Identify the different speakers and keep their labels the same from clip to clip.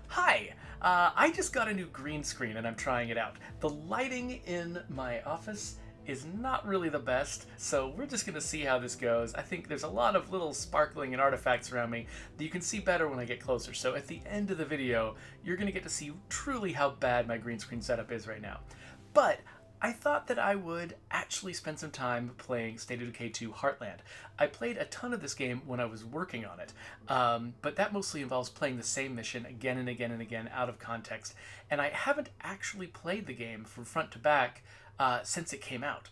Speaker 1: Hi! I just got a new green screen and I'm trying it out. The lighting in my office is not really the best, so we're just gonna see how this goes. I think there's a lot of little sparkling and artifacts around me that you can see better when I get closer. So at the end of the video, you're gonna get to see truly how bad my green screen setup is right now. But I thought that I would actually spend some time playing State of Decay 2 Heartland. I played a ton of this game when I was working on it, but that mostly involves playing the same mission again and again and again out of context, and I haven't actually played the game from front to back since it came out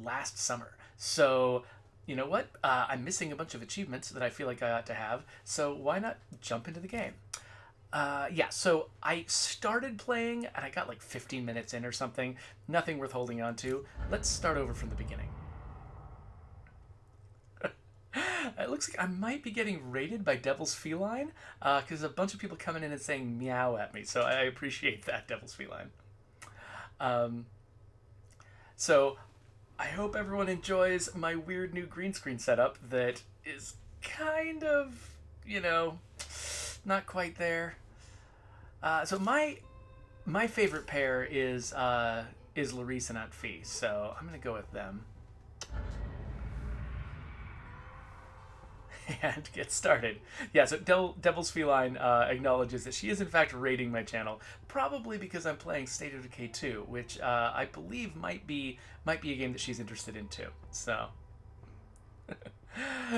Speaker 1: last summer. So, you know what? I'm missing a bunch of achievements that I feel like I ought to have, so why not jump into the game? Yeah, so I started playing and I got like 15 minutes in or something. Nothing worth holding on to. Let's start over from the beginning. It looks like I might be getting raided by Devil's Feline because a bunch of people coming in and saying meow at me. So I appreciate that, Devil's Feline. Um, so I hope everyone enjoys my weird new green screen setup that is kind of, you know, not quite there. So my favorite pair is Larice and Aunt Fee, so I'm gonna go with them and get started. Yeah, so Devil's Feline acknowledges that she is in fact raiding my channel, probably because I'm playing State of Decay 2, which I believe might be a game that she's interested in too. So.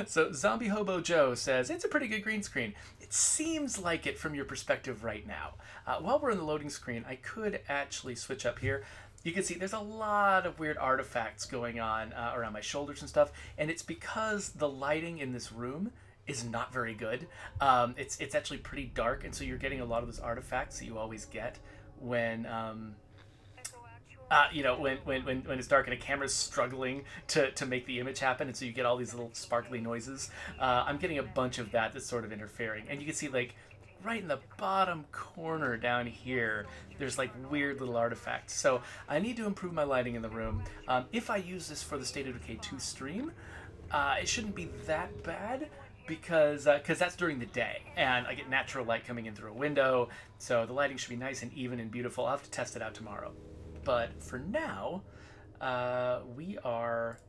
Speaker 1: So Zombie Hobo Joe says, it's a pretty good green screen. It seems like it from your perspective right now. While we're in the loading screen, I could actually switch up here. You can see there's a lot of weird artifacts going on around my shoulders and stuff, and it's because the lighting in this room is not very good. It's actually pretty dark, and so you're getting a lot of those artifacts that you always get when you know, when it's dark and a camera's struggling to make the image happen, and so you get all these little sparkly noises. I'm getting a bunch of that that's sort of interfering. And you can see, like, right in the bottom corner down here, there's, like, weird little artifacts. So I need to improve my lighting in the room. If I use this for the State of Decay 2 stream, it shouldn't be that bad, because that's during the day and I get natural light coming in through a window, so the lighting should be nice and even and beautiful. I'll have to test it out tomorrow. But for now, we are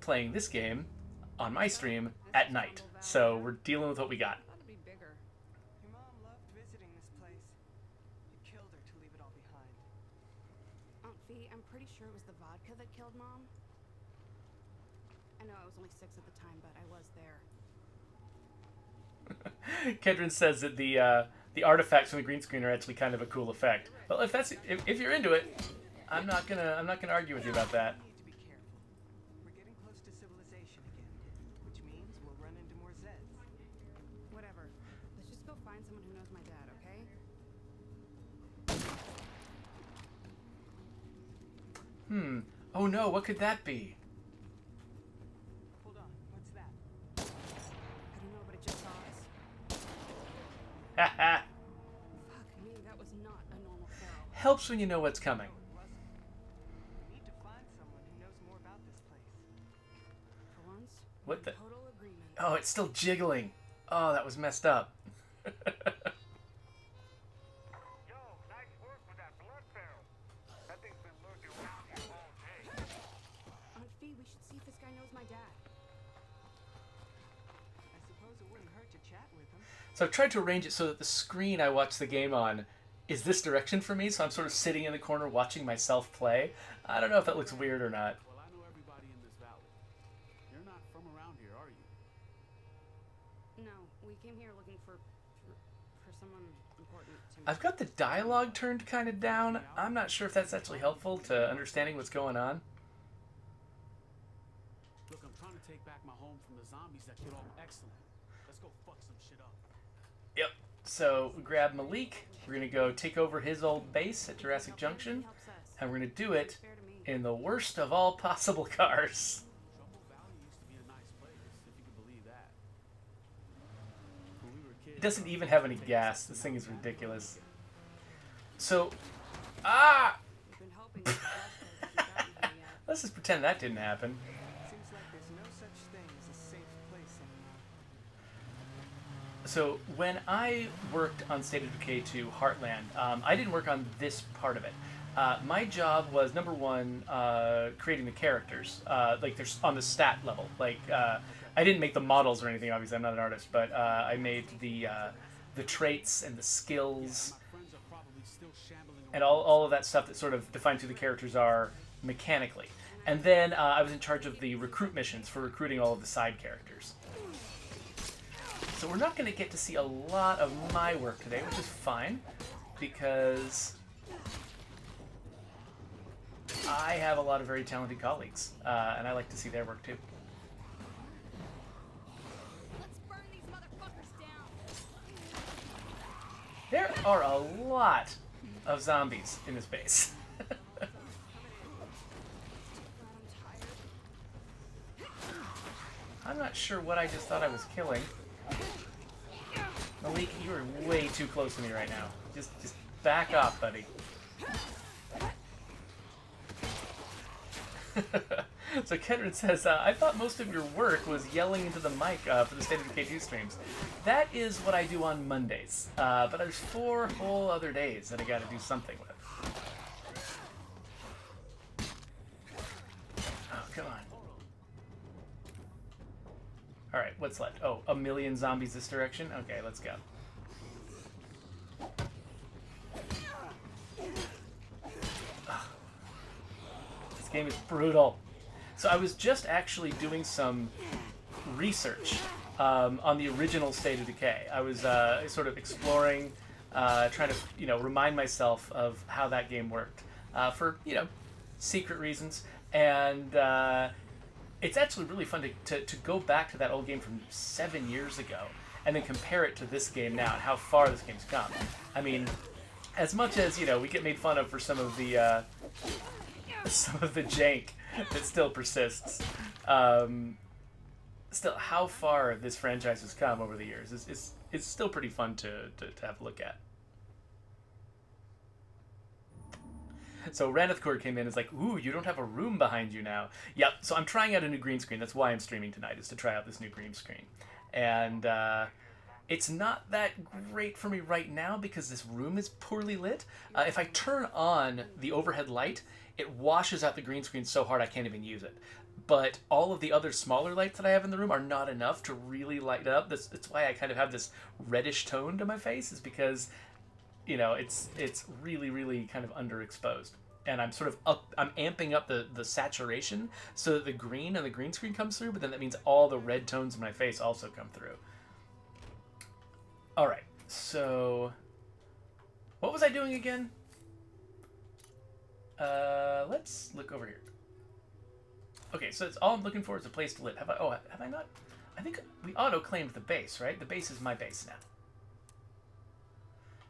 Speaker 1: playing this game on my stream at night. So we're dealing with what we got.
Speaker 2: Your mom loved visiting this place. You killed her to leave it all behind.
Speaker 3: Aunt Fee, I'm pretty sure it was the vodka that killed Mom. I know I was only 6 at the time, but I was there.
Speaker 1: Kedron says that the artifacts from the green screen are actually kind of a cool effect. Well, if you're into it, I'm not gonna argue with you about that.
Speaker 2: We need to be careful. We're getting close to civilization again, which means we'll run into more Zeds.
Speaker 3: Whatever. Let's just go find someone who knows my dad, okay?
Speaker 1: Oh no, what could that be?
Speaker 2: Hold on, what's that?
Speaker 3: I don't know, but it just saw us.
Speaker 1: Haha.
Speaker 3: Fuck me, that was not a normal feral.
Speaker 1: Helps when you know what's coming.
Speaker 2: It wasn't. We need to find someone who knows more about this place.
Speaker 3: For once,
Speaker 1: What the?
Speaker 3: total agreement.
Speaker 1: Oh, it's still jiggling. Oh, that was messed up.
Speaker 4: Yo, nice work with that blood barrel. That thing's been lurking around here all day.
Speaker 3: Aunt Fee, we should see if this guy knows my dad.
Speaker 2: I suppose it wouldn't hurt to chat with him.
Speaker 1: So I've tried to arrange it so that the screen I watch the game on is this direction for me, so I'm sort of sitting in the corner watching myself play. I don't know if that looks weird or not.
Speaker 5: Well, I know everybody in this valley. You're not from around here, are you?
Speaker 3: No, we came here looking for someone important to me.
Speaker 1: I've got the dialogue turned kind of down. I'm not sure if that's actually helpful to understanding what's going on.
Speaker 5: Look, I'm trying to take back my home from the zombies that killed all. Excellent. Let's go fuck some shit up.
Speaker 1: Yep. So we grab Malik. We're going to go take over his old base at Jurassic Junction.
Speaker 3: Helps us.
Speaker 1: And we're going to do it
Speaker 3: Fair to me.
Speaker 1: in the worst of all possible cars.
Speaker 5: Trouble Valley used to be a nice place, if you can believe that. When we were kids,
Speaker 1: It doesn't even have any gas. This thing is ridiculous. So, ah!
Speaker 3: We've been hoping that the blood hasn't gotten here yet.
Speaker 1: Let's just pretend that didn't happen.
Speaker 2: Seems like there's no such thing as a safe place anymore.
Speaker 1: So when I worked on State of Decay 2 Heartland, I didn't work on this part of it. My job was number one, creating the characters, like there's on the stat level. Like I didn't make the models or anything. Obviously, I'm not an artist, but I made the traits and the skills
Speaker 5: Friends are probably still shambling
Speaker 1: and all of that stuff that sort of defines who the characters are mechanically. And then I was in charge of the recruit missions for recruiting all of the side characters. So we're not going to get to see a lot of my work today, which is fine, because I have a lot of very talented colleagues, and I like to see their work too.
Speaker 3: Let's burn these motherfuckers down.
Speaker 1: There are a lot of zombies in this base. I'm not sure what I just thought I was killing. Malik, you are way too close to me right now. Just back off, buddy. So Kendrick says, I thought most of your work was yelling into the mic for the State of Decay 2 streams. That is what I do on Mondays. But there's 4 whole other days that I gotta do something with. Oh, come on. Alright, what's left? Oh, 1 million zombies this direction? Okay, let's go. Ugh. This game is brutal. So I was just actually doing some research on the original State of Decay. I was sort of exploring, trying to, remind myself of how that game worked for, secret reasons. And it's actually really fun to go back to that old game from 7 years ago and then compare it to this game now and how far this game's come. I mean, as much as, we get made fun of for some of the jank that still persists, still how far this franchise has come over the years is still pretty fun to have a look at. So Ranithcord came in and is like, ooh, you don't have a room behind you now. Yep, so I'm trying out a new green screen. That's why I'm streaming tonight, is to try out this new green screen. And it's not that great for me right now because this room is poorly lit. If I turn on the overhead light, it washes out the green screen so hard I can't even use it. But all of the other smaller lights that I have in the room are not enough to really light it up. That's why I kind of have this reddish tone to my face, is because it's really, really kind of underexposed. And I'm sort of I'm amping up the saturation so that the green on the green screen comes through, but then that means all the red tones in my face also come through. Alright, so what was I doing again? Let's look over here. Okay, so it's all I'm looking for is a place to live. Have I not? I think we auto-claimed the base, right? The base is my base now.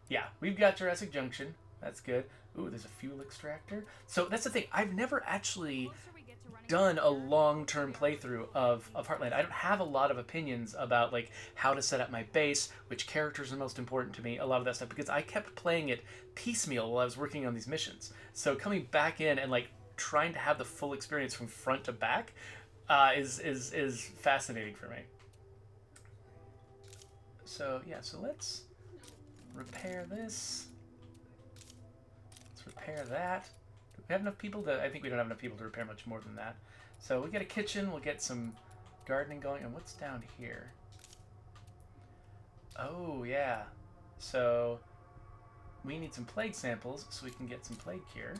Speaker 1: Yeah, we've got Jurassic Junction. That's good. Ooh, there's a fuel extractor. So that's the thing. I've never actually done a long-term playthrough of Heartland. I don't have a lot of opinions about like how to set up my base, which characters are most important to me, a lot of that stuff, because I kept playing it piecemeal while I was working on these missions. So coming back in and like trying to have the full experience from front to back is fascinating for me. So yeah, so let's repair this. Let's repair that. Do we have enough people to... I think we don't have enough people to repair much more than that. So we'll get a kitchen, we'll get some gardening going. And what's down here? Oh, yeah. So we need some plague samples so we can get some plague cure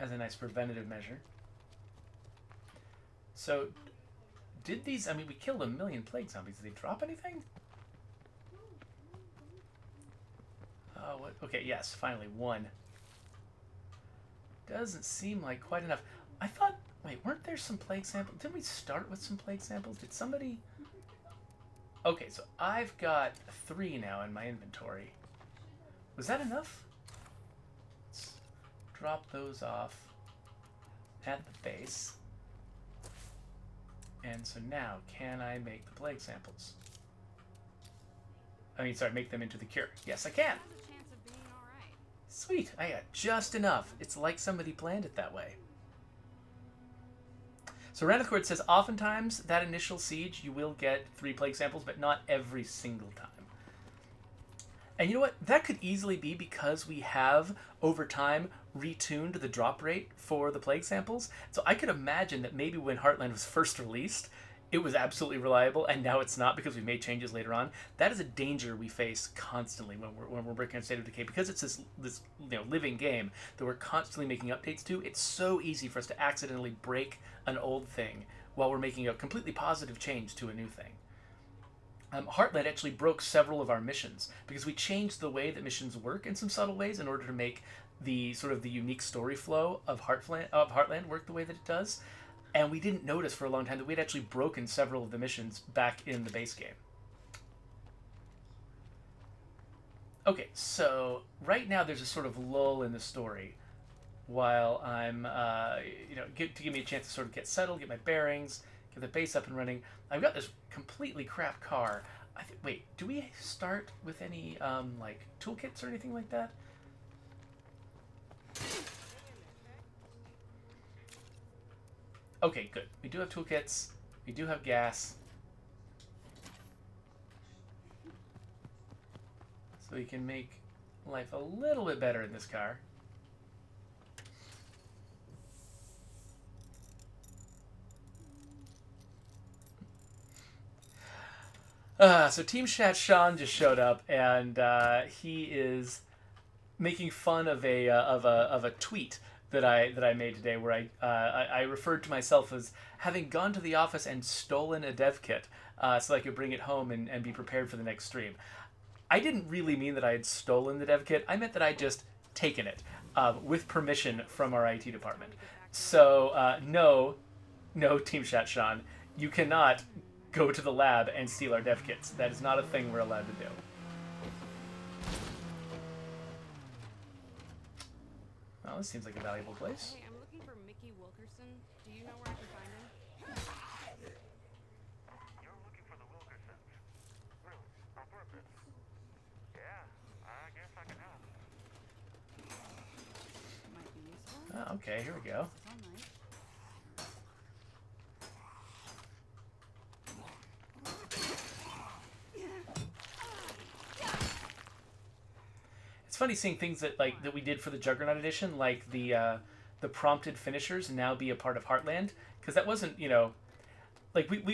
Speaker 1: as a nice preventative measure. So did these... I mean, we killed 1 million plague zombies. Did they drop anything? Oh, what? Okay, yes, finally, 1. Doesn't seem like quite enough. I thought... Wait, weren't there some plague samples? Didn't we start with some plague samples? Did somebody... Okay, so I've got 3 now in my inventory. Was that enough? Let's drop those off at the base. And so now, can I make the plague samples? I mean, sorry, make them into the cure. Yes, I can. Sweet, I got just enough. It's like somebody planned it that way. So Ranithcord says, oftentimes that initial siege you will get 3 plague samples, but not every single time. And you know what? That could easily be because we have, over time, retuned the drop rate for the plague samples. So I could imagine that maybe when Heartland was first released, it was absolutely reliable, and now it's not because we made changes later on. That is a danger we face constantly when we're working on State of Decay, because it's this living game that we're constantly making updates to. It's so easy for us to accidentally break an old thing while we're making a completely positive change to a new thing. Heartland actually broke several of our missions because we changed the way that missions work in some subtle ways in order to make the sort of the unique story flow of Heartland work the way that it does. And we didn't notice for a long time that we'd actually broken several of the missions back in the base game. Okay, so right now there's a sort of lull in the story while I'm, to give me a chance to sort of get settled, get my bearings, get the base up and running. I've got this completely crap car. Wait, do we start with any, like, toolkits or anything like that? Okay, good. We do have toolkits. We do have gas. So we can make life a little bit better in this car. So Team Chat Sean just showed up, and he is making fun of a tweet that I made today, where I referred to myself as having gone to the office and stolen a dev kit so I could bring it home and be prepared for the next stream. I didn't really mean that I had stolen the dev kit. I meant that I'd just taken it with permission from our IT department. So no, Team Chat Sean, you cannot go to the lab and steal our dev kits. That is not a thing we're allowed to do. Well, this seems like a valuable place.
Speaker 3: Hey, I'm looking for Mickey Wilkerson. Do you know where I can find him?
Speaker 4: You're looking for the Wilkersons. Really? On purpose? Yeah, I guess I can help.
Speaker 3: Might be useful.
Speaker 1: Oh, okay, here we go.
Speaker 3: All night.
Speaker 1: It's funny seeing things that we did for the Juggernaut edition, like the prompted finishers now be a part of Heartland, because that wasn't, we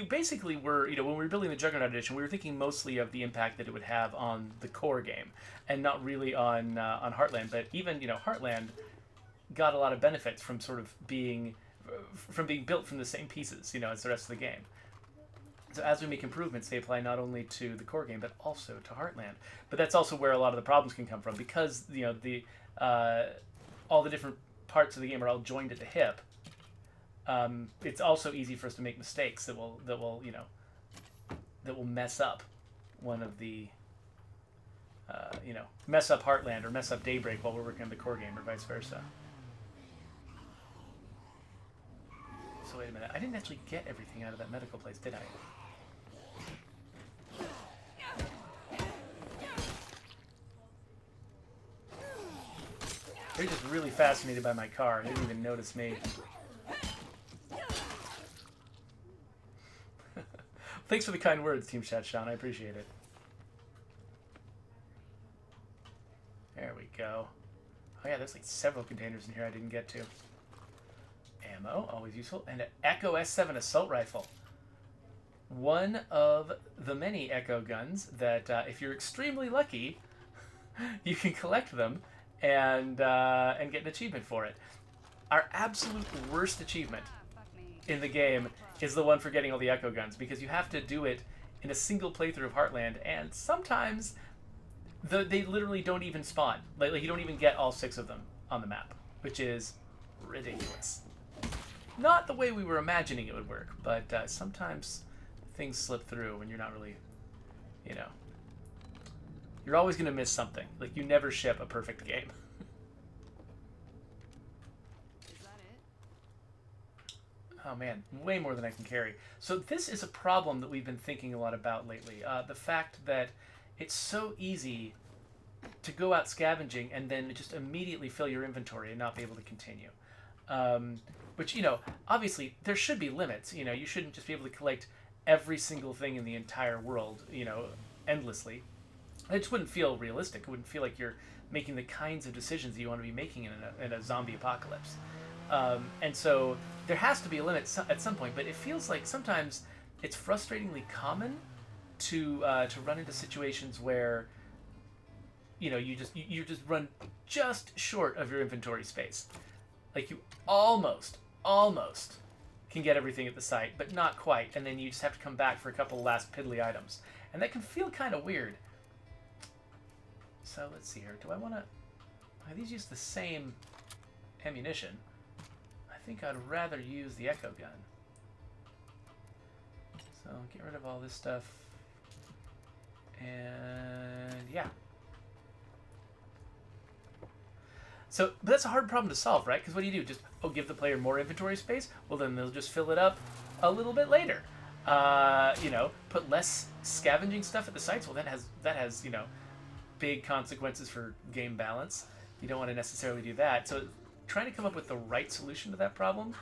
Speaker 1: basically were, when we were building the Juggernaut edition, we were thinking mostly of the impact that it would have on the core game and not really on Heartland. But even, Heartland got a lot of benefits from sort of being built from the same pieces, as the rest of the game. So as we make improvements, they apply not only to the core game, but also to Heartland. But that's also where a lot of the problems can come from, because all the different parts of the game are all joined at the hip. It's also easy for us to make mistakes that will mess up one of the mess up Heartland or mess up Daybreak while we're working on the core game, or vice versa. So wait a minute, I didn't actually get everything out of that medical place, did I? They're just really fascinated by my car. They didn't even notice me. Thanks for the kind words, Team Chat Sean. I appreciate it. There we go. Oh yeah, there's like several containers in here I didn't get to. Ammo, always useful. And an Echo S7 assault rifle. One of the many Echo guns that, if you're extremely lucky, you can collect them and get an achievement for it. Our absolute worst achievement in the game is the one for getting all the Echo guns, because you have to do it in a single playthrough of Heartland, and sometimes they literally don't even spawn. Like you don't even get all 6 of them on the map, which is ridiculous. Not the way we were imagining it would work, but sometimes things slip through when you're not really, you're always going to miss something. Like, you never ship a perfect game.
Speaker 3: Is that it?
Speaker 1: Oh man, way more than I can carry. So this is a problem that we've been thinking a lot about lately. The fact that it's so easy to go out scavenging and then just immediately fill your inventory and not be able to continue. which, obviously there should be limits. You shouldn't just be able to collect every single thing in the entire world, endlessly. It just wouldn't feel realistic. It wouldn't feel like you're making the kinds of decisions that you want to be making in a zombie apocalypse. And so there has to be a limit at some point, but it feels like sometimes it's frustratingly common to run into situations where you just run just short of your inventory space. Like you almost can get everything at the site, but not quite, and then you just have to come back for a couple last piddly items, and that can feel kind of weird. So let's see here. Do I want to? These use the same ammunition. I think I'd rather use the echo gun. So get rid of all this stuff, and yeah. So, but that's a hard problem to solve, right? Because what do? Just, give the player more inventory space? Well, then they'll just fill it up a little bit later. Put less scavenging stuff at the sites. Well, that has big consequences for game balance. You don't want to necessarily do that. So, trying to come up with the right solution to that problem,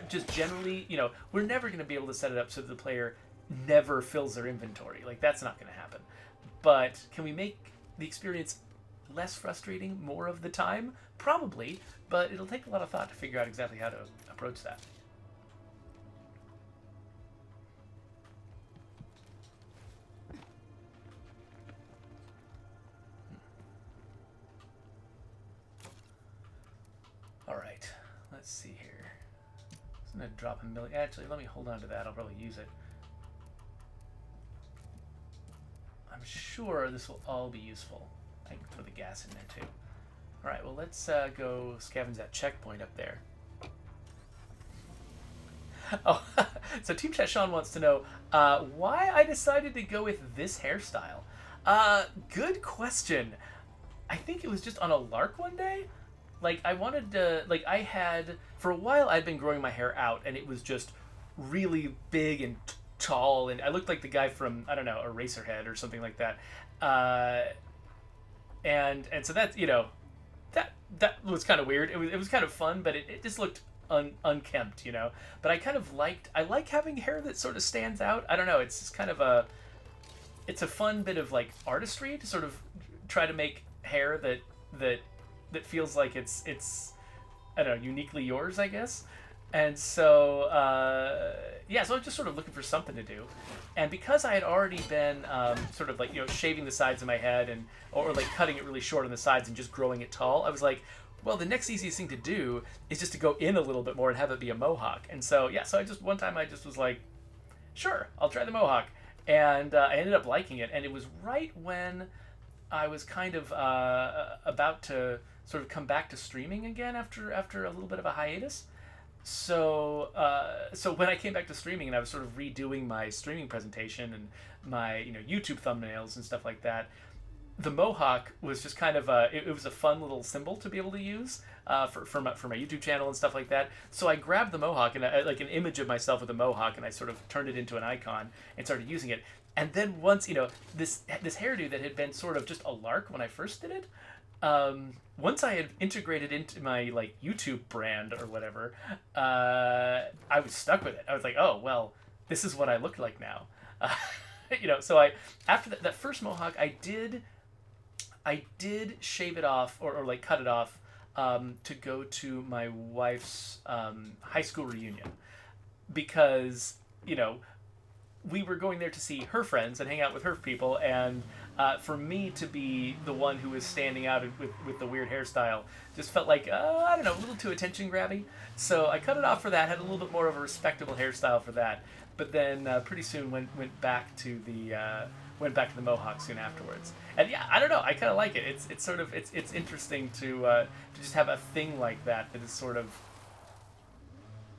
Speaker 1: just generally, we're never going to be able to set it up so that the player never fills their inventory. Like, that's not going to happen. But can we make the experience less frustrating more of the time? Probably, but it'll take a lot of thought to figure out exactly how to approach that. All right, let's see here. I'm gonna drop a million. Actually, let me hold on to that. I'll probably use it. I'm sure this will all be useful. I can throw the gas in there too. All right, well, let's go scavenge that checkpoint up there. Oh, so Team Chat Sean wants to know why I decided to go with this hairstyle. Good question. I think it was just on a lark one day. Like, I wanted to, for a while I'd been growing my hair out, and it was just really big and tall, and I looked like the guy from, I don't know, Eraserhead or something like that. And so that's, that was kind of weird. It was kind of fun, but it just looked unkempt, But I like having hair that sort of stands out. I don't know, it's just kind of it's a fun bit of, like, artistry to sort of try to make hair that feels like it's I don't know, uniquely yours, I guess. And so so I'm just sort of looking for something to do. And because I had already been sort of like, shaving the sides of my head and or like cutting it really short on the sides and just growing it tall, I was like, well, the next easiest thing to do is just to go in a little bit more and have it be a mohawk. And so one time I just was like, sure, I'll try the mohawk. And I ended up liking it. And it was right when I was kind of about to sort of come back to streaming again after a little bit of a hiatus. So when I came back to streaming and I was sort of redoing my streaming presentation and my YouTube thumbnails and stuff like that, the mohawk was just kind of it was a fun little symbol to be able to use for my YouTube channel and stuff like that. So I grabbed the mohawk and like an image of myself with a mohawk, and I sort of turned it into an icon and started using it. And then once this hairdo that had been sort of just a lark when I first did it, once I had integrated into my like YouTube brand or whatever, I was stuck with it. I was like, oh well, this is what I look like now. So after that first mohawk, I did shave it off or like cut it off to go to my wife's high school reunion, because we were going there to see her friends and hang out with her people, and for me to be the one who was standing out with the weird hairstyle just felt like, I don't know, a little too attention grabby. So I cut it off for that, had a little bit more of a respectable hairstyle for that, but then pretty soon went back to the mohawk soon afterwards. And yeah, I don't know, I kind of like it. It's sort of it's interesting to just have a thing like that is sort of,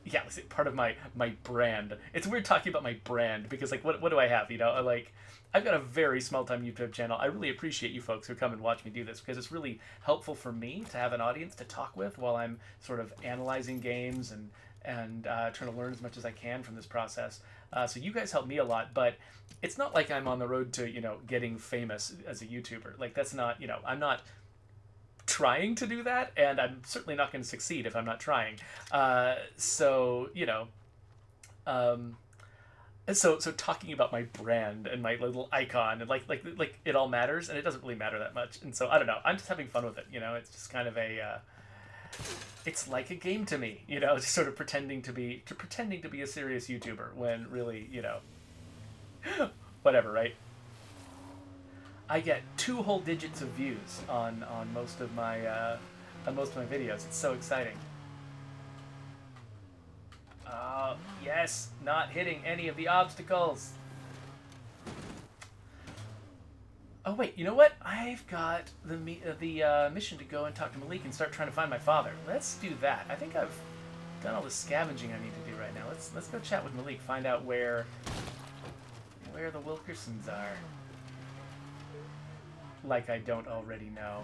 Speaker 1: yeah, part of my brand. It's weird talking about my brand because, like, what do I have? Like, I've got a very small-time YouTube channel. I really appreciate you folks who come and watch me do this, because it's really helpful for me to have an audience to talk with while I'm sort of analyzing games and trying to learn as much as I can from this process. So you guys help me a lot, but it's not like I'm on the road to, getting famous as a YouTuber. Like, that's not, I'm not trying to do that, and I'm certainly not going to succeed if I'm not trying. So you know, so talking about my brand and my little icon and like it all matters, and it doesn't really matter that much. And so I don't know. I'm just having fun with it. You know, it's just kind of a. It's like a game to me, you know, just sort of pretending to be a serious YouTuber when really, you know, whatever, right? I get 2 whole digits of views on most of my videos. It's so exciting. Yes, not hitting any of the obstacles. Oh wait, you know what? I've got the mission to go and talk to Malik and start trying to find my father. Let's do that. I think I've done all the scavenging I need to do right now. Let's go chat with Malik, find out where the Wilkersons are. Like I don't already know.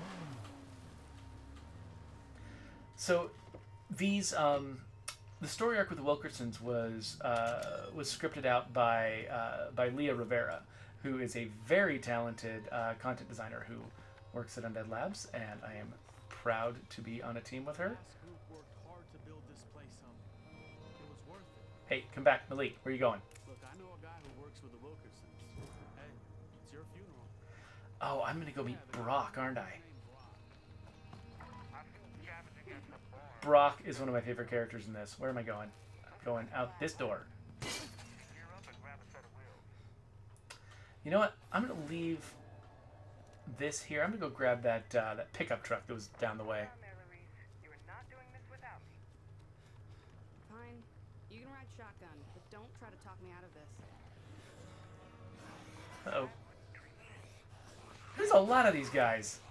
Speaker 1: So these the story arc with the Wilkersons was scripted out by Leah Rivera, who is a very talented content designer who works at Undead Labs, and I am proud to be on a team with her.
Speaker 5: This group worked hard to build this place up. It was worth it.
Speaker 1: Hey, come back, Malik. Where are you going?
Speaker 5: Look, I know a guy who works with the Wilkersons. Hey, it's your funeral.
Speaker 1: Oh, I'm gonna go meet Brock, aren't I? Brock is one of my favorite characters in this. Where am I going? I'm going out this door. You know what? I'm gonna leave this here. I'm gonna go grab that that pickup truck that was down the way.
Speaker 3: Fine. You can ride shotgun, but don't try to talk me out of this.
Speaker 1: Uh-oh. There's a lot of these guys.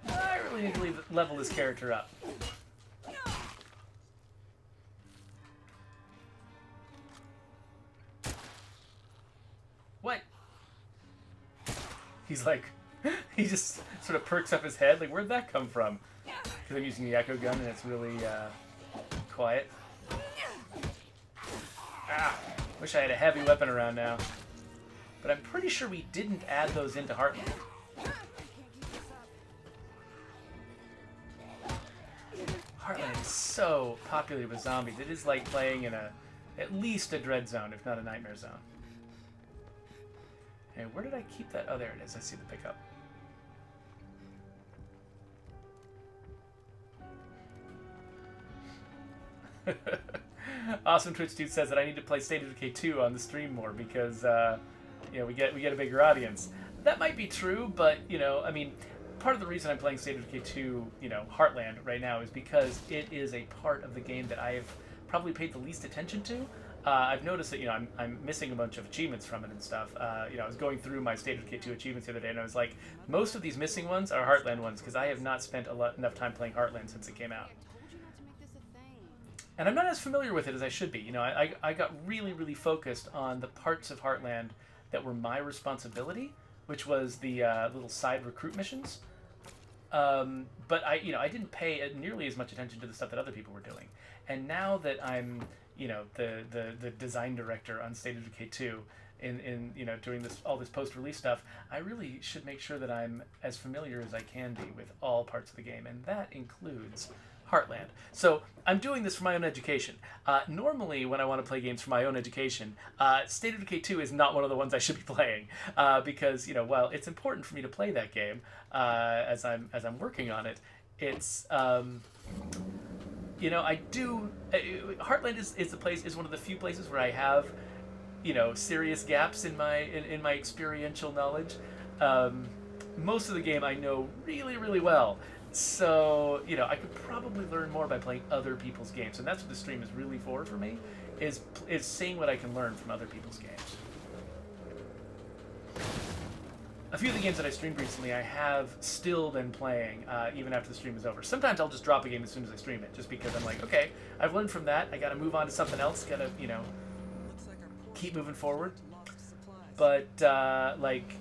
Speaker 1: I really need to level this character up. What? He's like, he just sort of perks up his head. Like, where'd that come from? Because I'm using the echo gun and it's really quiet. Ah, wish I had a heavy weapon around now. But I'm pretty sure we didn't add those into Heartland. Heartland is so popular with zombies. It is like playing in at least a dread zone, if not a nightmare zone. Hey, where did I keep that? Oh, there it is. I see the pickup. Awesome Twitch Dude says that I need to play State of Decay 2 on the stream more because you know, we get a bigger audience. That might be true, but you know, I mean, part of the reason I'm playing State of Decay 2, you know, Heartland right now is because it is a part of the game that I've probably paid the least attention to. I've noticed that, you know, I'm missing a bunch of achievements from it and stuff. You know, I was going through my State of Decay 2 achievements the other day, and I was like, most of these missing ones are Heartland ones because I have not spent enough time playing Heartland since it came out.
Speaker 3: I told you not to make this a thing.
Speaker 1: And I'm not as familiar with it as I should be. You know, I got really focused on the parts of Heartland that were my responsibility, which was the little side recruit missions. But I didn't pay nearly as much attention to the stuff that other people were doing. And now that I'm, you know, the design director on State of Decay 2, in you know, doing all this post-release stuff, I really should make sure that I'm as familiar as I can be with all parts of the game, and that includes Heartland. So I'm doing this for my own education. Normally, when I want to play games for my own education, State of Decay 2 is not one of the ones I should be playing because, you know, while it's important for me to play that game as I'm working on it, it's you know, I do. Heartland is one of the few places where I have, you know, serious gaps in my experiential knowledge. Most of the game I know really well. So, you know, I could probably learn more by playing other people's games, and that's what the stream is really for me, is seeing what I can learn from other people's games. A few of the games that I streamed recently, I have still been playing even after the stream is over. Sometimes I'll just drop a game as soon as I stream it, just because I'm like, okay, I've learned from that. I got to move on to something else. Got to, you know, keep moving forward. But like,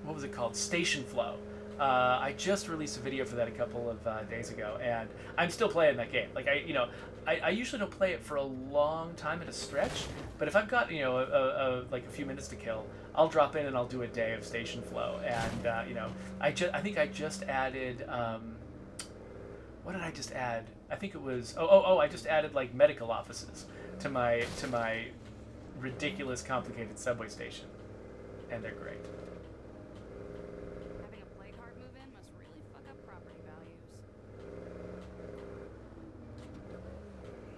Speaker 1: what was it called? Station Flow. I just released a video for that a couple of days ago, and I'm still playing that game. Like I usually don't play it for a long time at a stretch, but if I've got like a few minutes to kill, I'll drop in and I'll do a day of station flow. And I think I just added what did I just add? I think it was I just added like medical offices to my ridiculous complicated subway station, and they're great.
Speaker 3: Having a plague heart move in must really fuck up property values.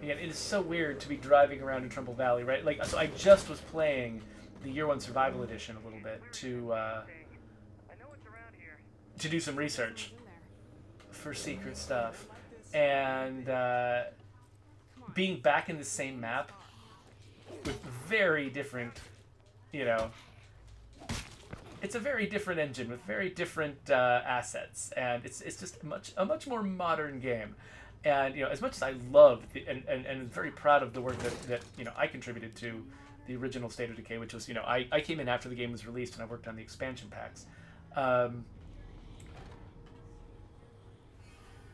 Speaker 1: Again, it is so weird to be driving around in Trumbull Valley, right? Like, so I just was playing the Year One Survival Edition a little bit to
Speaker 4: I know it's around here.
Speaker 1: to do some research
Speaker 3: In there.
Speaker 1: for secret stuff, and being back in the same map with very different, it's a very different engine with very different assets, and it's just a much more modern game. And as much as I love and very proud of the work that I contributed to the original State of Decay, which was I came in after the game was released and I worked on the expansion packs.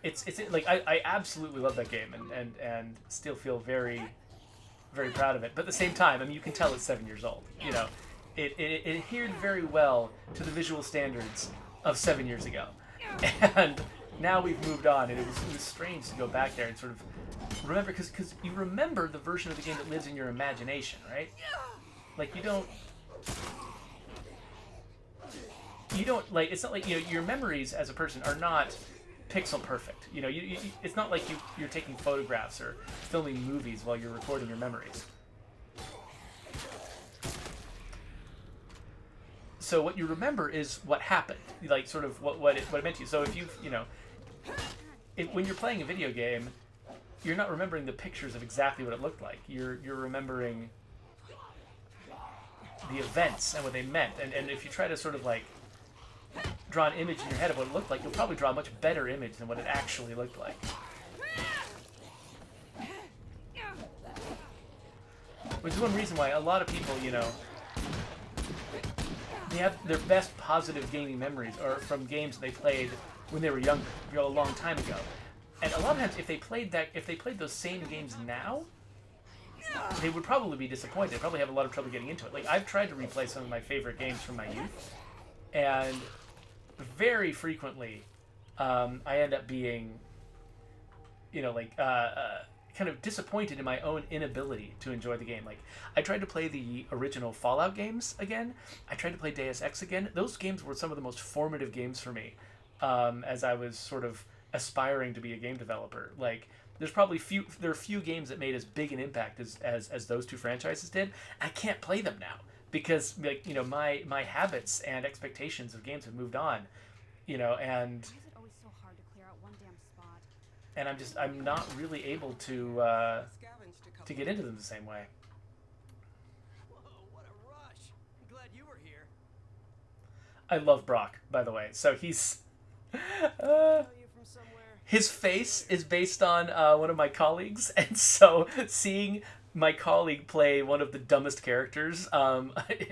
Speaker 1: It's like I absolutely love that game and still feel very, very proud of it. But at the same time, I mean, you can tell it's 7 years old. It adhered very well to the visual standards of 7 years ago, and now we've moved on, and it was strange to go back there and sort of remember, because you remember the version of the game that lives in your imagination, right? Like you don't like, it's not like your memories as a person are not pixel perfect. It's not like you're taking photographs or filming movies while you're recording your memories. So what you remember is what happened, like sort of what it meant to you. So if when you're playing a video game, you're not remembering the pictures of exactly what it looked like. You're remembering the events and what they meant. And if you try to sort of like draw an image in your head of what it looked like, you'll probably draw a much better image than what it actually looked like. Which is one reason why a lot of people, they have their best positive gaming memories are from games they played when they were younger, a long time ago. And a lot of times, if they played those same games now, they would probably be disappointed. They'd probably have a lot of trouble getting into it. Like, I've tried to replay some of my favorite games from my youth, and very frequently, I end up being, kind of disappointed in my own inability to enjoy the game. Like, I tried to play the original Fallout games again. I tried to play Deus Ex again. Those games were some of the most formative games for me, as I was sort of aspiring to be a game developer. Like, there are few games that made as big an impact as those two franchises did. I can't play them now because my habits and expectations of games have moved on, and
Speaker 3: Why is it always so hard to clear out one damn spot?
Speaker 1: and I'm not really able to get into them the same way.
Speaker 5: Whoa, what a rush. I'm glad you were here.
Speaker 1: I love Brock, by the way. So he's
Speaker 5: Know you from somewhere?
Speaker 1: his face is based on one of my colleagues, and so seeing my colleague play one of the dumbest characters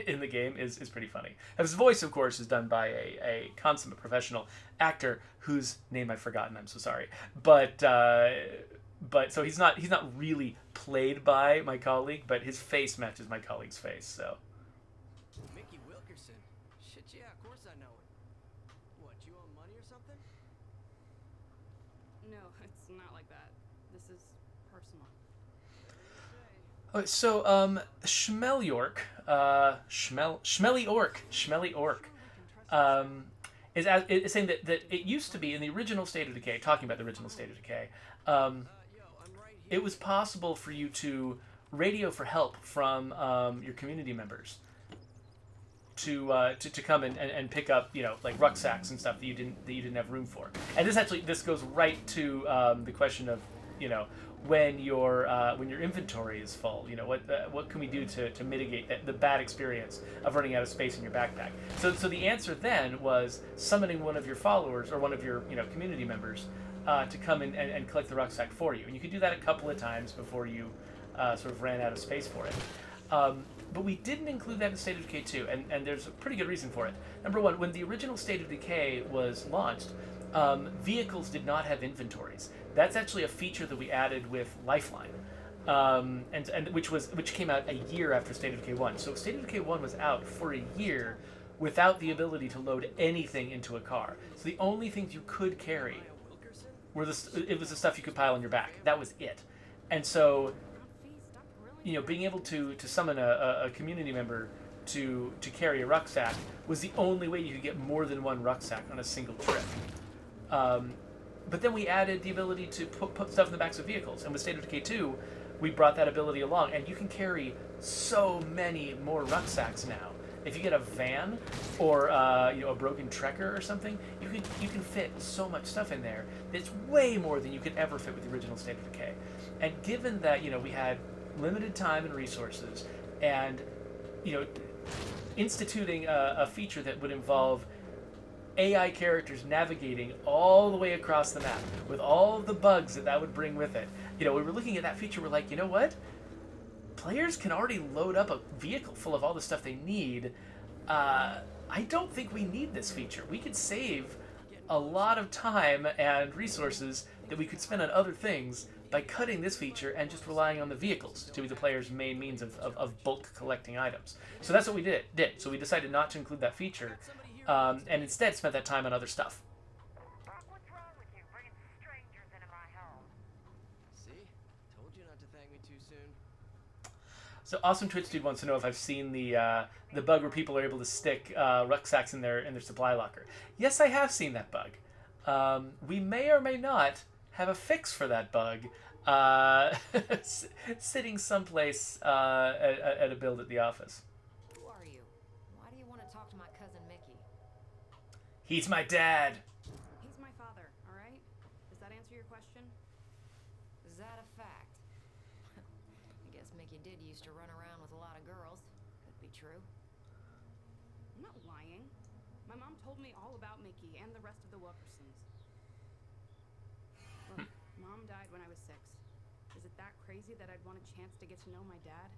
Speaker 1: in the game is pretty funny. His voice, of course, is done by a consummate professional actor whose name I've forgotten. I'm so sorry, but so he's not really played by my colleague, but his face matches my colleague's face. So
Speaker 5: Mickey Wilkerson. Shit, yeah, of course I know it. What, you owe money or something?
Speaker 3: No, it's not like that. This is personal.
Speaker 1: So Schmelly Orc, is saying that it used to be in the original State of Decay, talking about the original State of Decay,
Speaker 5: Yo, I'm right here.
Speaker 1: it was possible for you to radio for help from your community members to come and pick up like rucksacks and stuff that you didn't have room for. And this goes right to the question of when your inventory is full, what can we do to mitigate the bad experience of running out of space in your backpack? So the answer then was summoning one of your followers or one of your community members to come in and collect the rucksack for you, and you could do that a couple of times before you sort of ran out of space for it. But we didn't include that in State of Decay 2, and there's a pretty good reason for it. Number one, when the original State of Decay was launched, vehicles did not have inventories. That's actually a feature that we added with Lifeline, and which came out a year after State of Decay 1. So State of Decay 1 was out for a year without the ability to load anything into a car. So the only things you could carry were it was the stuff you could pile on your back. That was it. And so, being able to summon a community member to carry a rucksack was the only way you could get more than one rucksack on a single trip. But then we added the ability to put stuff in the backs of vehicles. And with State of Decay 2, we brought that ability along. And you can carry so many more rucksacks now. If you get a van or a broken trekker or something, you can fit so much stuff in there. It's way more than you could ever fit with the original State of Decay. And given that we had limited time and resources, and instituting a feature that would involve AI characters navigating all the way across the map with all of the bugs that would bring with it. We were looking at that feature. We're like, you know what? Players can already load up a vehicle full of all the stuff they need. I don't think we need this feature. We could save a lot of time and resources that we could spend on other things by cutting this feature and just relying on the vehicles to be the player's main means of bulk collecting items. So that's what we did. So we decided not to include that feature, and instead spent that time on other stuff.
Speaker 4: Doc, what's wrong with you bringing strangers into my home?
Speaker 6: See? Told you not to thank me too soon.
Speaker 1: So Awesome Twitch Dude wants to know if I've seen the bug where people are able to stick rucksacks in their supply locker. Yes, I have seen that bug. We may or may not have a fix for that bug sitting someplace at a build at the office.
Speaker 7: Who are you? Why do you want to talk to my cousin Mickey?
Speaker 1: He's my dad.
Speaker 3: He's my father, all right? Does that answer your question?
Speaker 7: Is that a fact? I guess Mickey did used to run around with a lot of girls. Could be true.
Speaker 3: I'm not lying. My mom told me all about Mickey and the rest of the Wilkersons. Look, Mom died when I was 6. Is it that crazy that I'd want a chance to get to know my dad?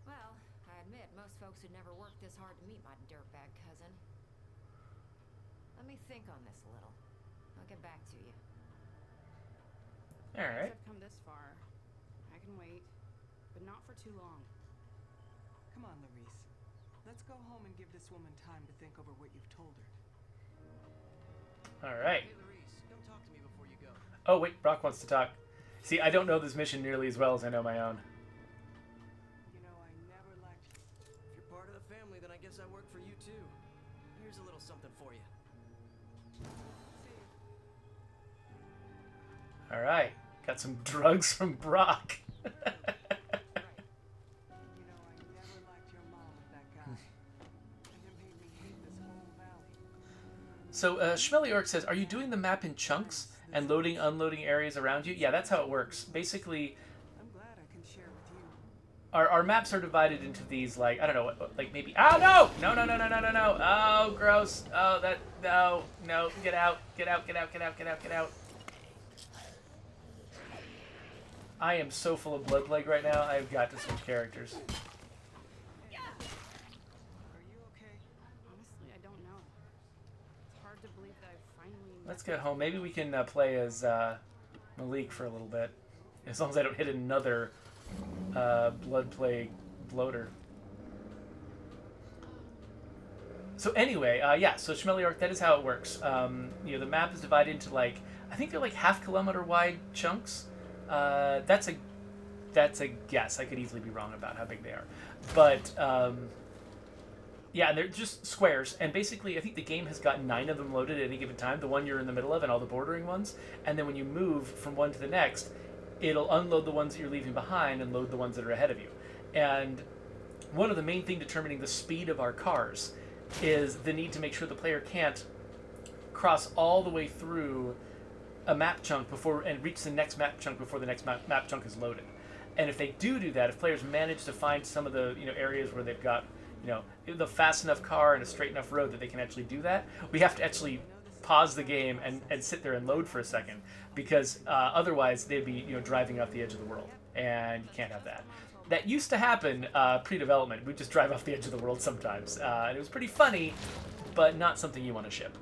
Speaker 7: Well, I admit most folks would never work this hard to meet my dirtbag cousin. Let me think on this a little. I'll get back to you.
Speaker 1: All right.
Speaker 3: I've come this far. I can wait, but not for too long.
Speaker 2: Come on, Larice. Let's go home and give this woman time to think over what you've told her.
Speaker 1: All right.
Speaker 6: Hey, Larice, come talk to me before you go.
Speaker 1: Oh, wait, Brock wants to talk. See, I don't know this mission nearly as well as I know my own.
Speaker 2: You know, I never liked you.
Speaker 6: If you're part of the family, then I guess I work for you too. Here's a little something for you.
Speaker 2: See you.
Speaker 1: All right. Got some drugs from Brock.
Speaker 2: Right. You know, I never liked your mom with that guy. And it made me hate this whole valley.
Speaker 1: So Schmelly Orc says, are you doing the map in chunks and loading, unloading areas around you? Yeah, that's how it works. Basically,
Speaker 2: I'm glad I can share with you.
Speaker 1: our maps are divided into these, like, I don't know, like maybe... Oh, no! No, no, no, no, no, no, no. Oh, gross. Oh, that... No, no. Get out. Get out, get out, get out, get out, get out. I am so full of blood plague right now, I've got to switch characters.
Speaker 2: Are you okay?
Speaker 3: Honestly, I don't know. It's hard to believe that I finally...
Speaker 1: Let's get home. Maybe we can play as Malik for a little bit. As long as I don't hit another blood plague bloater. So anyway, yeah, so Schmelly Arc, that is how it works. The map is divided into, like, I think they're like half-kilometer wide chunks. That's a guess. I could easily be wrong about how big they are. But, yeah, and they're just squares. And basically, I think the game has got 9 of them loaded at any given time. The one you're in the middle of and all the bordering ones. And then when you move from one to the next, it'll unload the ones that you're leaving behind and load the ones that are ahead of you. And one of the main things determining the speed of our cars is the need to make sure the player can't cross all the way through a map chunk and reach the next map chunk before the next map chunk is loaded. And if they do that, if players manage to find some of the areas where they've got the fast enough car and a straight enough road that they can actually do that, we have to actually pause the game and sit there and load for a second, because otherwise they'd be driving off the edge of the world, and you can't have that. That used to happen pre-development. We'd just drive off the edge of the world sometimes, and it was pretty funny, but not something you want to ship.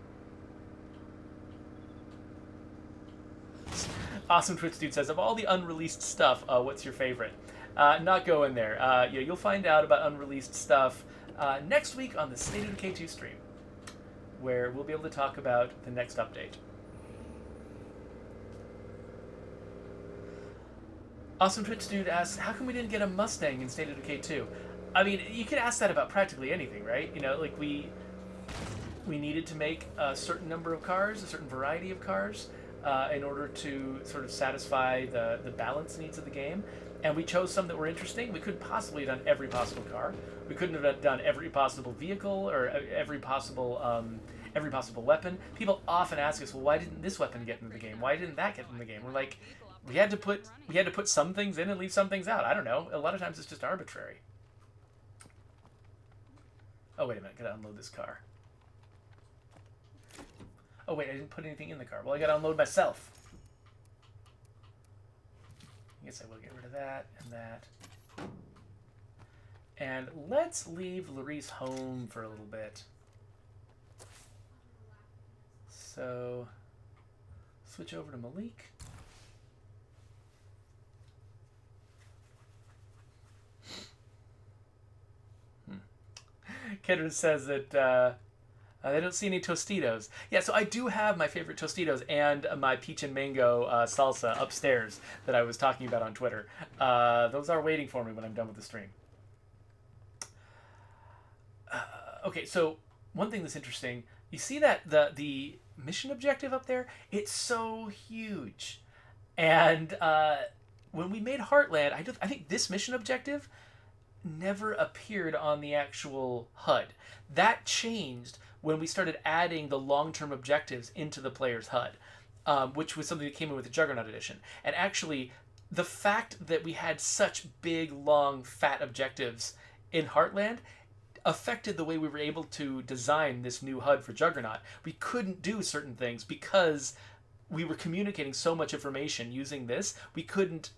Speaker 1: Awesome Twitch Dude says, of all the unreleased stuff, what's your favorite? Not going there. You'll find out about unreleased stuff next week on the State of Decay 2 stream, where we'll be able to talk about the next update. Awesome Twitch Dude asks, how come we didn't get a Mustang in State of Decay 2? I mean, you could ask that about practically anything, right? Like we needed to make a certain number of cars, a certain variety of cars, in order to sort of satisfy the balance needs of the game. And we chose some that were interesting. We couldn't possibly have done every possible car. We couldn't have done every possible vehicle or every possible weapon. People often ask us, well, why didn't this weapon get into the game? Why didn't that get in the game? We're like, we had to put some things in and leave some things out. I don't know. A lot of times it's just arbitrary. Oh, wait a minute. Gotta unload this car. Oh, wait, I didn't put anything in the car. Well, I gotta unload myself. I guess I will get rid of that and that. And let's leave Larice home for a little bit. So, switch over to Malik. Kedron says that they don't see any Tostitos. Yeah, so I do have my favorite Tostitos and my peach and mango salsa upstairs that I was talking about on Twitter. Those are waiting for me when I'm done with the stream. Okay, so one thing that's interesting, you see that the mission objective up there? It's so huge. And when we made Heartland, I think this mission objective never appeared on the actual HUD. That changed when we started adding the long-term objectives into the player's HUD, which was something that came in with the Juggernaut Edition. And actually, the fact that we had such big, long, fat objectives in Heartland affected the way we were able to design this new HUD for Juggernaut. We couldn't do certain things because we were communicating so much information using this. We couldn't,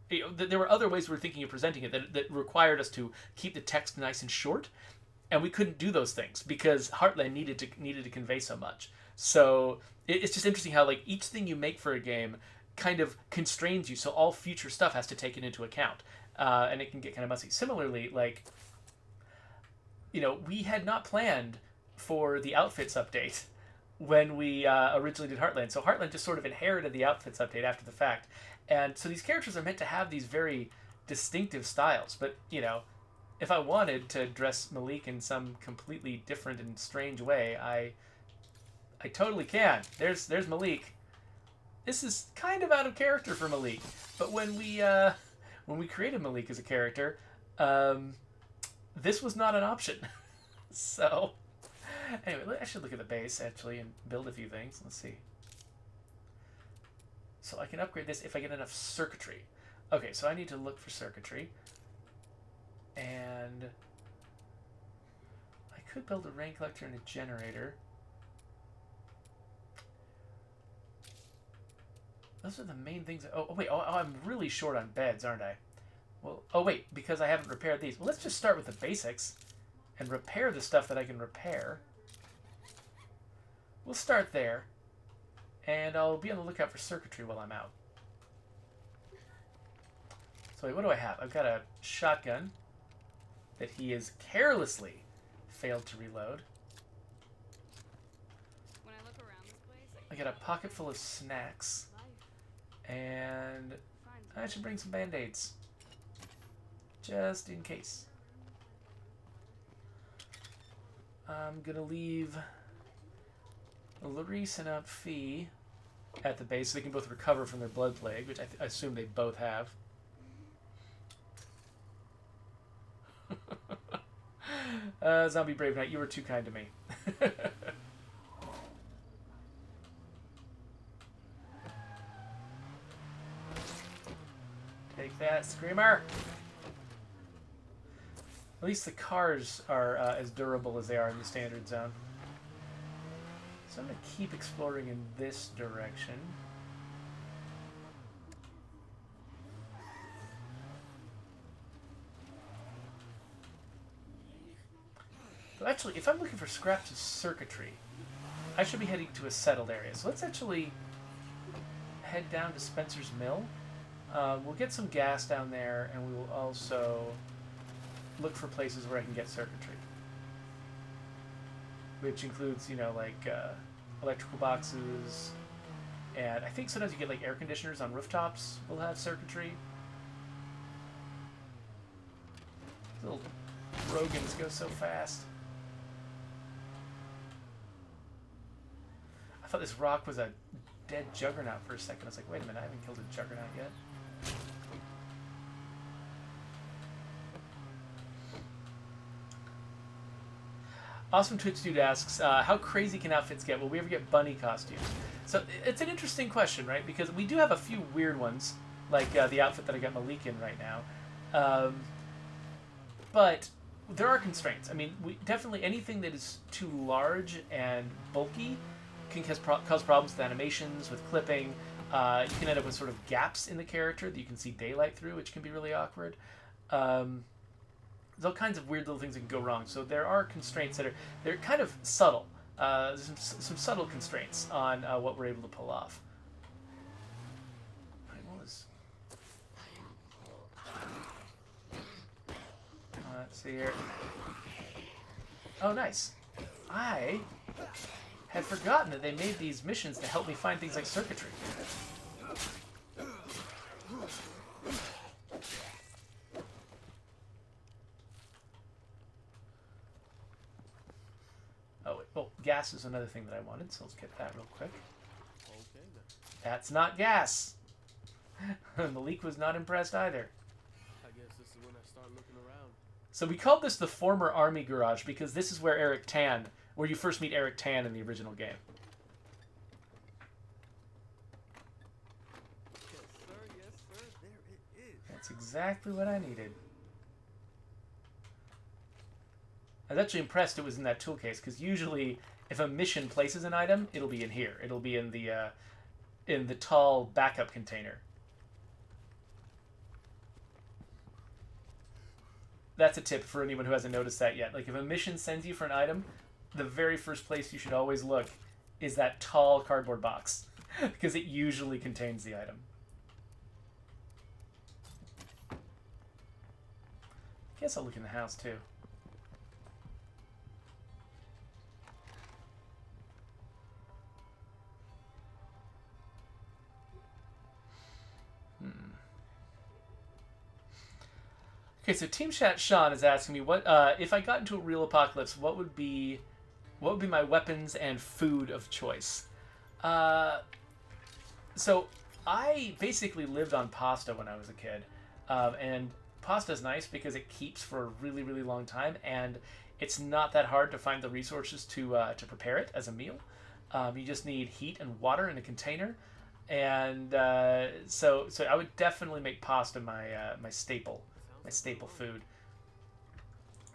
Speaker 1: there were other ways we were thinking of presenting it that required us to keep the text nice and short, and we couldn't do those things because Heartland needed to convey so much. So it's just interesting how each thing you make for a game kind of constrains you, so all future stuff has to take it into account, and it can get kind of messy. Similarly, we had not planned for the outfits update when we originally did Heartland, so Heartland just sort of inherited the outfits update after the fact. And so these characters are meant to have these very distinctive styles. But, if I wanted to dress Malik in some completely different and strange way, I totally can. There's Malik. This is kind of out of character for Malik. But when we created Malik as a character, this was not an option. So, anyway, I should look at the base, actually, and build a few things. Let's see. So I can upgrade this if I get enough circuitry. Okay, so I need to look for circuitry. And I could build a rain collector and a generator. Those are the main things. I'm really short on beds, aren't I? Well, because I haven't repaired these. Well, let's just start with the basics and repair the stuff that I can repair. We'll start there. And I'll be on the lookout for circuitry while I'm out. So what do I have? I've got a shotgun that he has carelessly failed to reload.
Speaker 3: When I look around this place,
Speaker 1: I got a pocket full of snacks. And I should bring some band-aids. Just in case. I'm going to leave Larice and Aunt Fee at the base so they can both recover from their blood plague, which I assume they both have. Zombie Brave Knight, you were too kind to me. Take that, Screamer! At least the cars are as durable as they are in the standard zone. So I'm going to keep exploring in this direction. But actually, if I'm looking for scraps of circuitry, I should be heading to a settled area. So let's actually head down to Spencer's Mill. We'll get some gas down there, and we will also look for places where I can get circuitry. Which includes, you know, like electrical boxes, and I think sometimes you get like air conditioners on rooftops will have circuitry. Little Rogans go so fast. I thought this rock was a dead juggernaut for a second. I was like, wait a minute, I haven't killed a juggernaut yet. Awesome Twitch Dude asks, how crazy can outfits get? Will we ever get bunny costumes? So it's an interesting question, right? Because we do have a few weird ones, like the outfit that I got Malik in right now. But there are constraints. I mean, definitely anything that is too large and bulky can cause problems with animations, with clipping. You can end up with sort of gaps in the character that you can see daylight through, which can be really awkward. There's all kinds of weird little things that can go wrong. So there are constraints that they're kind of subtle. Some subtle constraints on what we're able to pull off. Let's see here. Oh, nice. I had forgotten that they made these missions to help me find things like circuitry. Oh, wait. Oh, gas is another thing that I wanted, so let's get that real quick.
Speaker 5: Okay, then.
Speaker 1: That's not gas. Malik was not impressed either.
Speaker 5: I guess this is when I start looking around.
Speaker 1: So we called this the former army garage because this is where where you first meet Eric Tan in the original game.
Speaker 6: Yes, sir. There it is.
Speaker 1: That's exactly what I needed. I was actually impressed it was in that tool case, because usually if a mission places an item, it'll be in here. It'll be in the tall backup container. That's a tip for anyone who hasn't noticed that yet. Like, if a mission sends you for an item, the very first place you should always look is that tall cardboard box, because it usually contains the item. I guess I'll look in the house too. Okay, so Team Chat Sean is asking me what if I got into a real apocalypse, what would be my weapons and food of choice? So I basically lived on pasta when I was a kid, and pasta is nice because it keeps for a really, really long time, and it's not that hard to find the resources to prepare it as a meal. You just need heat and water in a container, and so I would definitely make pasta my staple food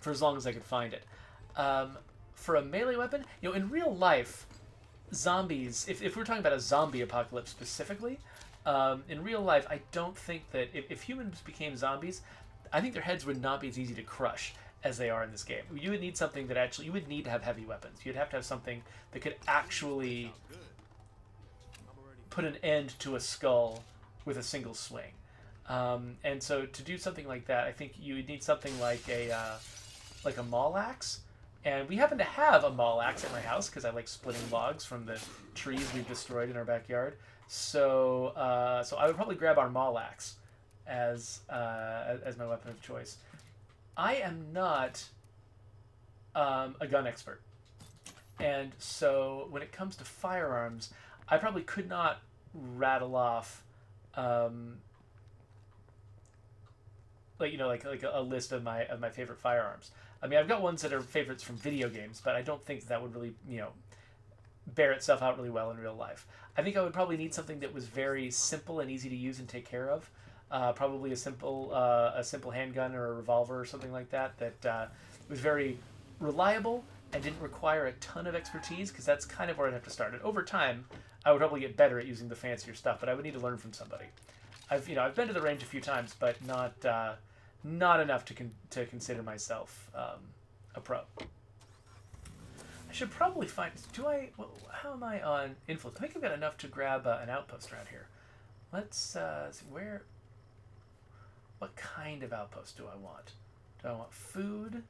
Speaker 1: for as long as I could find it. For a melee weapon, in real life, zombies, if we're talking about a zombie apocalypse specifically, in real life, I don't think that if humans became zombies, I think their heads would not be as easy to crush as they are in this game. You would need something that you would need to have heavy weapons. You'd have to have something that could actually put an end to a skull with a single swing. And so to do something like that, I think you would need something like a maul axe. And we happen to have a maul axe at my house because I like splitting logs from the trees we've destroyed in our backyard. So I would probably grab our maul axe as my weapon of choice. I am not a gun expert, and so when it comes to firearms, I probably could not rattle off like a list of my favorite firearms. I mean, I've got ones that are favorites from video games, but I don't think that would really bear itself out really well in real life. I think I would probably need something that was very simple and easy to use and take care of. Probably a simple handgun or a revolver or something like that was very reliable and didn't require a ton of expertise, because that's kind of where I'd have to start. And over time, I would probably get better at using the fancier stuff, but I would need to learn from somebody. I've been to the range a few times, but not enough to consider myself a pro. I should probably find. How am I on influence? I think I've got enough to grab an outpost around here. Let's see where. What kind of outpost do I want? Do I want food?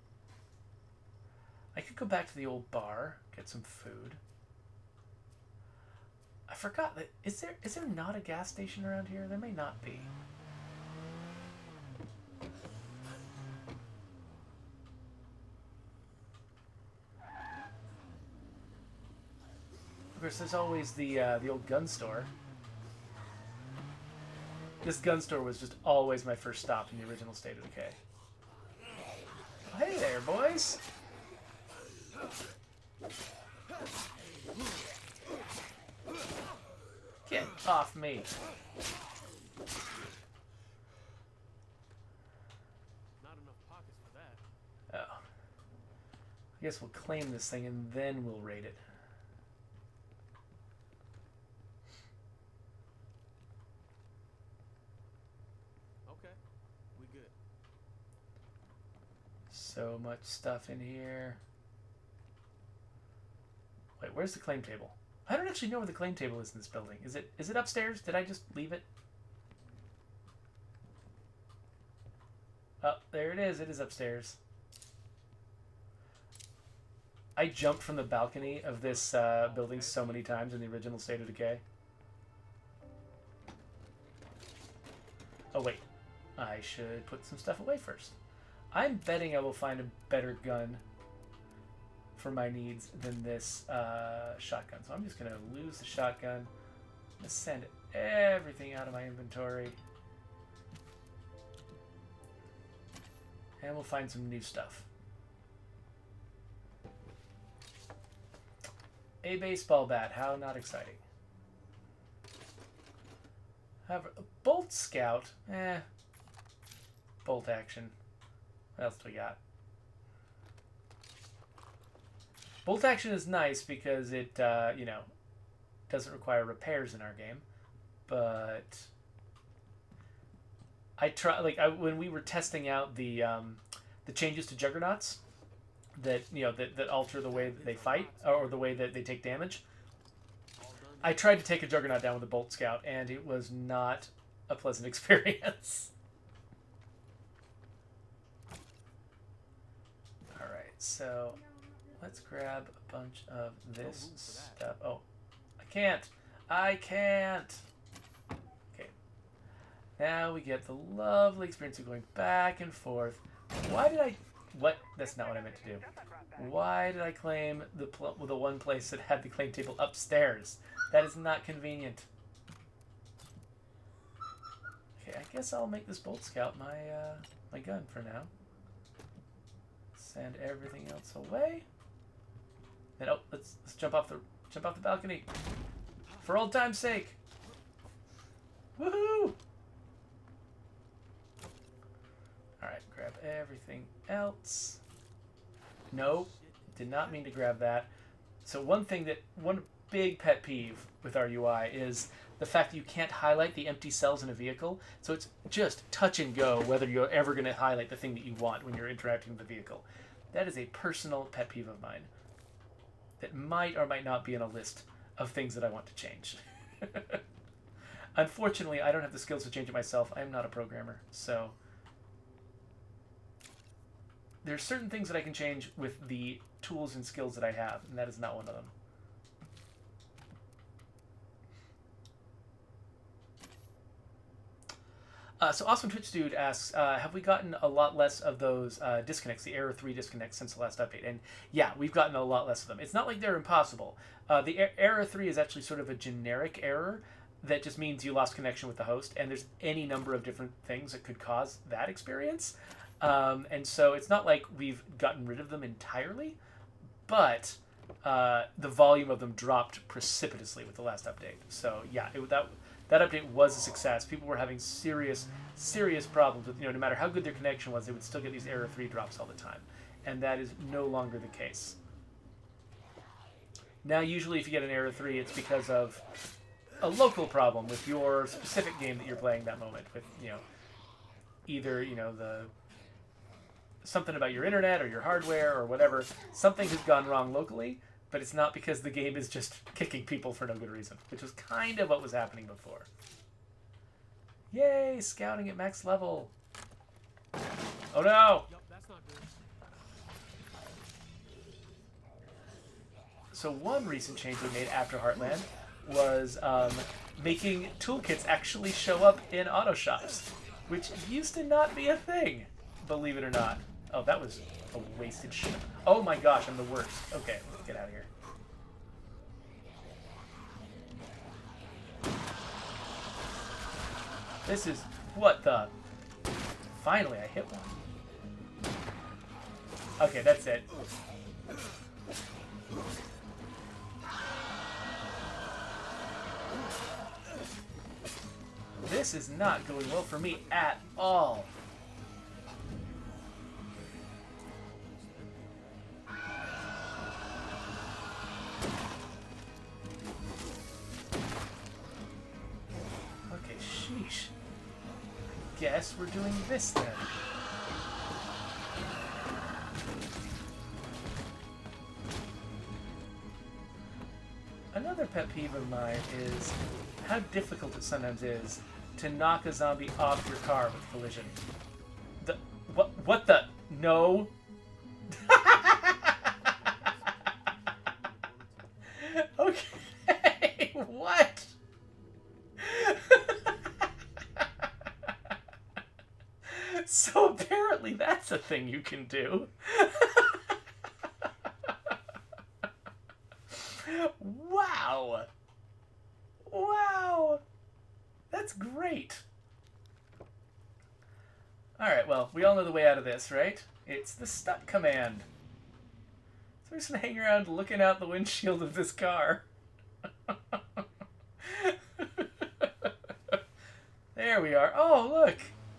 Speaker 1: I could go back to the old bar, get some food. I forgot that. Is there not a gas station around here? There may not be. Of course, there's always the old gun store. This gun store was just always my first stop in the original State of Decay. Oh, hey there, boys! Get off me!
Speaker 5: Not enough pockets for that.
Speaker 1: Oh. I guess we'll claim this thing and then we'll raid it.
Speaker 5: Okay, we good.
Speaker 1: So much stuff in here. Wait, where's the claim table? I don't actually know where the claim table is in this building. Is it upstairs? Did I just leave it? Oh, there it is. It is upstairs. I jumped from the balcony of this building so many times in the original State of Decay. Oh, wait. I should put some stuff away first. I'm betting I will find a better gun for my needs than this shotgun. So I'm just going to lose the shotgun. I'm going to send everything out of my inventory. And we'll find some new stuff. A baseball bat. How not exciting. However, a bolt scout. Bolt action. What else do we got? Bolt action is nice because it, doesn't require repairs in our game. But when we were testing out the changes to juggernauts that alter the way that they fight or the way that they take damage, I tried to take a juggernaut down with a bolt scout, and it was not a pleasant experience. All right, so let's grab a bunch of this stuff. Oh, I can't. Okay. Now we get the lovely experience of going back and forth. What? That's not what I meant to do. Why did I claim the one place that had the claim table upstairs? That is not convenient. Okay, I guess I'll make this bolt scout my gun for now. Send everything else away. And let's jump off the balcony for old time's sake. Woohoo! All right, grab everything else. No, did not mean to grab that. So one big pet peeve with our UI is the fact that you can't highlight the empty cells in a vehicle. So it's just touch and go whether you're ever going to highlight the thing that you want when you're interacting with the vehicle. That is a personal pet peeve of mine that might or might not be in a list of things that I want to change. Unfortunately, I don't have the skills to change it myself. I am not a programmer, so there's certain things that I can change with the tools and skills that I have, and that is not one of them. So Awesome Twitch Dude asks, have we gotten a lot less of those disconnects, the Error 3 disconnects since the last update? And yeah, we've gotten a lot less of them. It's not like they're impossible. The Error 3 is actually sort of a generic error that just means you lost connection with the host, and there's any number of different things that could cause that experience. And so it's not like we've gotten rid of them entirely, but the volume of them dropped precipitously with the last update. So yeah, that update was a success. People were having serious problems with, no matter how good their connection was, they would still get these Error 3 drops all the time. And that is no longer the case. Now, usually if you get an error 3, it's because of a local problem with your specific game that you're playing that moment. With, either, something about your internet or your hardware or whatever. Something has gone wrong locally, but it's not because the game is just kicking people for no good reason, which was kind of what was happening before. Yay, scouting at max level. Oh no!
Speaker 5: Yup, that's not good.
Speaker 1: So one recent change we made after Heartland was making toolkits actually show up in auto shops, which used to not be a thing, believe it or not. Oh, that was a wasted shit. Oh my gosh, I'm the worst. Okay, let's get out of here. This is... what the... Finally, I hit one. Okay, that's it. This is not going well for me at all. Okay, sheesh. I guess we're doing this then. Another pet peeve of mine is how difficult it sometimes is to knock a zombie off your car with collision. What the? No. Okay. What? So apparently that's a thing you can do. Wow. Wow. That's great. Alright, well, we all know the way out of this, right? It's the stuck command. So we're just gonna hang around looking out the windshield of this car. There we are. Oh, look!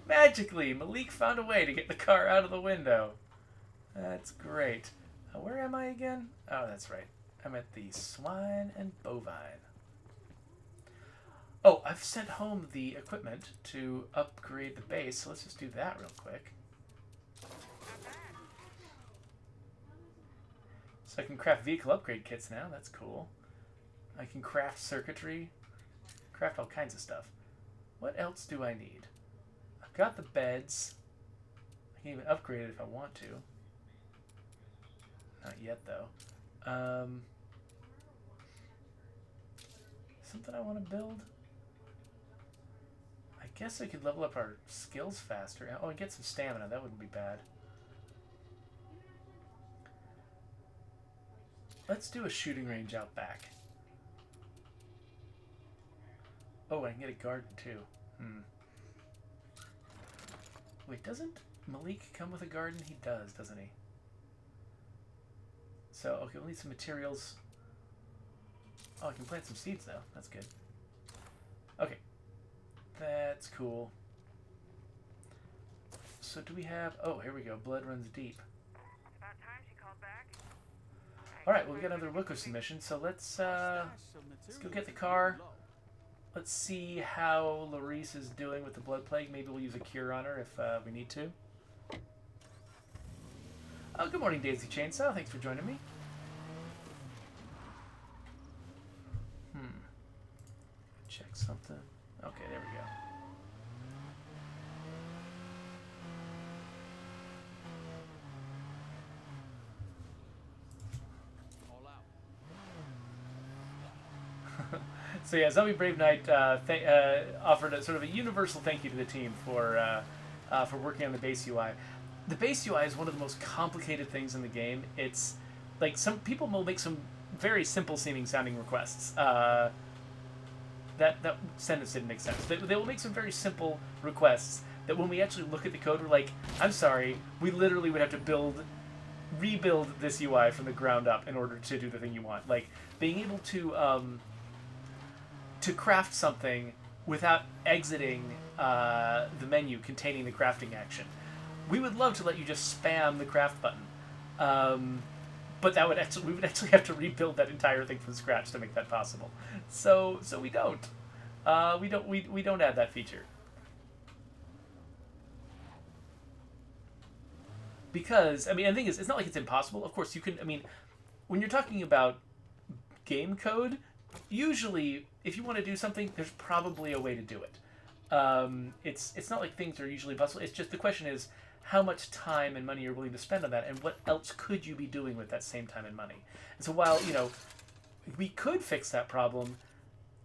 Speaker 1: Magically, Malik found a way to get the car out of the window. That's great. Where am I again? Oh, that's right. I'm at the swine and bovine. Oh, I've sent home the equipment to upgrade the base, so let's just do that real quick. So I can craft vehicle upgrade kits now, that's cool. I can craft circuitry, craft all kinds of stuff. What else do I need? I've got the beds. I can even upgrade it if I want to. Not yet, though. Something I want to build? I guess I could level up our skills faster. Oh, and get some stamina. That wouldn't be bad. Let's do a shooting range out back. Oh, I can get a garden too. Wait, doesn't Malik come with a garden? He does, doesn't he? So, okay, we'll need some materials. Oh, I can plant some seeds though. That's good. Okay. That's cool. So do we have... oh, here we go. Blood runs deep.
Speaker 4: About time she called back.
Speaker 1: Alright, well, we got another Wookiee submission, so let's go get the car. Let's see how Larice is doing with the Blood Plague. Maybe we'll use a cure on her if we need to. Oh, good morning, Daisy Chainsaw. Thanks for joining me. Check something. Okay, there we go.
Speaker 5: All out.
Speaker 1: So yeah, Zombie Brave Knight offered a sort of a universal thank you to the team for working on the base UI. The base UI is one of the most complicated things in the game. It's like some people will make some very simple seeming sounding requests. That sentence didn't make sense. They will make some very simple requests that when we actually look at the code, we're like, I'm sorry, we literally would have to rebuild this UI from the ground up in order to do the thing you want. Like being able to craft something without exiting the menu containing the crafting action. We would love to let you just spam the craft button. but we would actually have to rebuild that entire thing from scratch to make that possible. So we don't. We don't add that feature. Because, I mean, the thing is, it's not like it's impossible. Of course, you can, I mean, when you're talking about game code, usually, if you want to do something, there's probably a way to do it. It's not like things are usually impossible. It's just the question is how much time and money you're willing to spend on that, and what else could you be doing with that same time and money. And so while, we could fix that problem,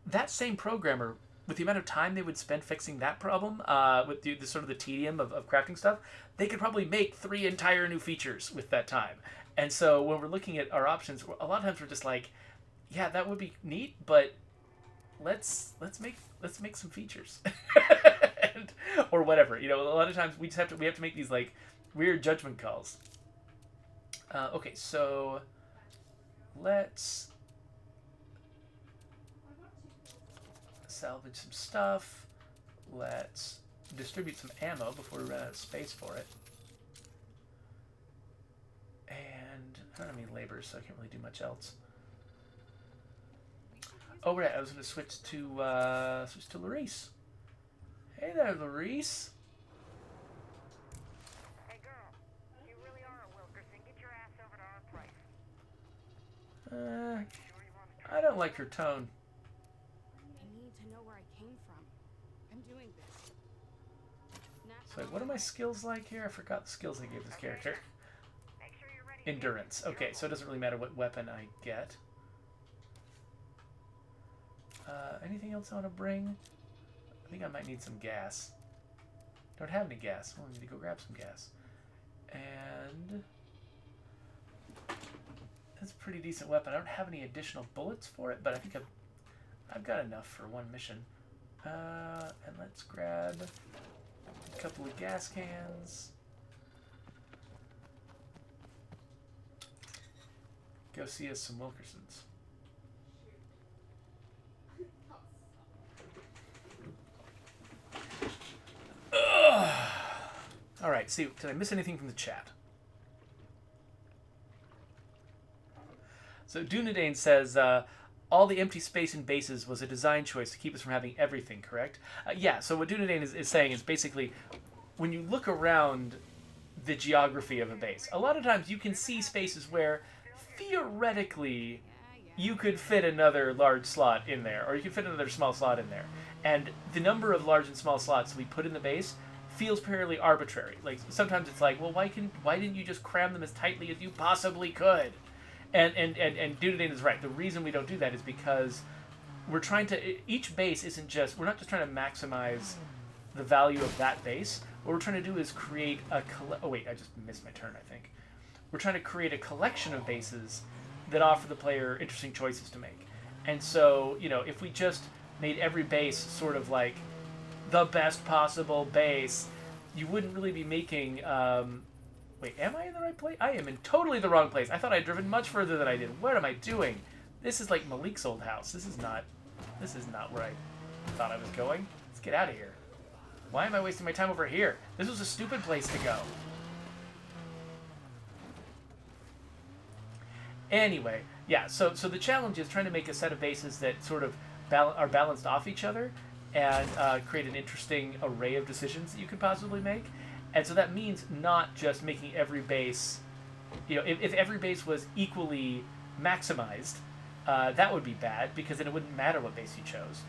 Speaker 1: that same programmer, with the amount of time they would spend fixing that problem, with the sort of the tedium of crafting stuff, they could probably make 3 entire new features with that time. And so when we're looking at our options, a lot of times we're just like, yeah, that would be neat, but let's make some features, or whatever. A lot of times we have to make these like weird judgment calls. Okay, so let's salvage some stuff. Let's distribute some ammo before we run out of space for it. And I don't have any labor, so I can't really do much else. Oh, right, I was going to switch to Larice. Hey there, Larice.
Speaker 4: Hey, girl. You really are a Wilkerson. Get your ass over to our place. Sure you want to
Speaker 1: I don't like her tone.
Speaker 3: I need to know where I came from. I'm doing this.
Speaker 1: So what are my skills like here? I forgot the skills I gave this character.
Speaker 4: make sure you're ready?
Speaker 1: Endurance. Okay, so it doesn't really matter what weapon I get. Anything else I want to bring? I think I might need some gas. Don't have any gas. I need to go grab some gas. And that's a pretty decent weapon. I don't have any additional bullets for it, but I think I've got enough for one mission. And let's grab a couple of gas cans. Go see us some Wilkersons. All right, see, did I miss anything from the chat? So Dunedane says, all the empty space in bases was a design choice to keep us from having everything, correct? Yeah, so what Dunedane is saying is basically, when you look around the geography of a base, a lot of times you can see spaces where, theoretically, you could fit another large slot in there, or you could fit another small slot in there. And the number of large and small slots we put in the base feels fairly arbitrary. Like, sometimes it's like, well, why didn't you just cram them as tightly as you possibly could? And Dunedane is right. The reason we don't do that is because we're trying to, each base isn't just, we're not just trying to maximize the value of that base. What we're trying to do is create oh wait, I just missed my turn, I think. We're trying to create a collection of bases that offer the player interesting choices to make. And so, if we just made every base sort of like the best possible base, you wouldn't really be making, wait, am I in the right place? I am in totally the wrong place. I thought I'd driven much further than I did. What am I doing? This is like Malik's old house. This is not where I thought I was going. Let's get out of here. Why am I wasting my time over here? This was a stupid place to go. Anyway, yeah, so the challenge is trying to make a set of bases that sort of are balanced off each other and create an interesting array of decisions that you could possibly make. And so that means not just making every base, if every base was equally maximized, that would be bad, because then it wouldn't matter what base you chose.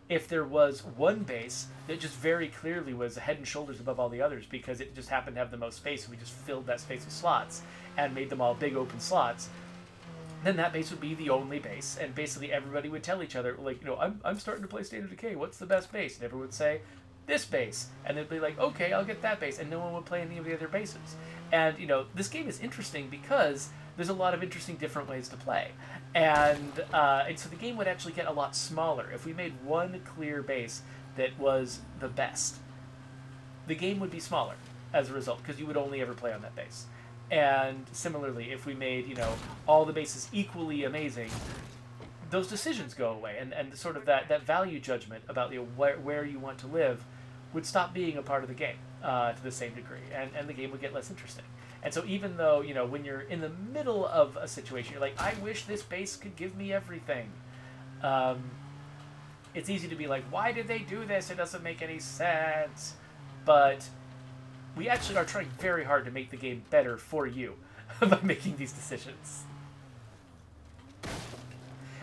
Speaker 1: If there was one base that just very clearly was head and shoulders above all the others because it just happened to have the most space, and we just filled that space with slots and made them all big open slots, then that base would be the only base, and basically everybody would tell each other, like, I'm starting to play State of Decay, what's the best base? And everyone would say, this base. And they'd be like, okay, I'll get that base, and no one would play any of the other bases. And, this game is interesting because there's a lot of interesting different ways to play. And so the game would actually get a lot smaller. If we made one clear base that was the best, the game would be smaller as a result, because you would only ever play on that base. And similarly, if we made, all the bases equally amazing, those decisions go away, and sort of that value judgment about where you want to live would stop being a part of the game to the same degree, and the game would get less interesting. And so even though, you know, when you're in the middle of a situation, you're like, I wish this base could give me everything. It's easy to be like, why did they do this? It doesn't make any sense. But we actually are trying very hard to make the game better for you by making these decisions.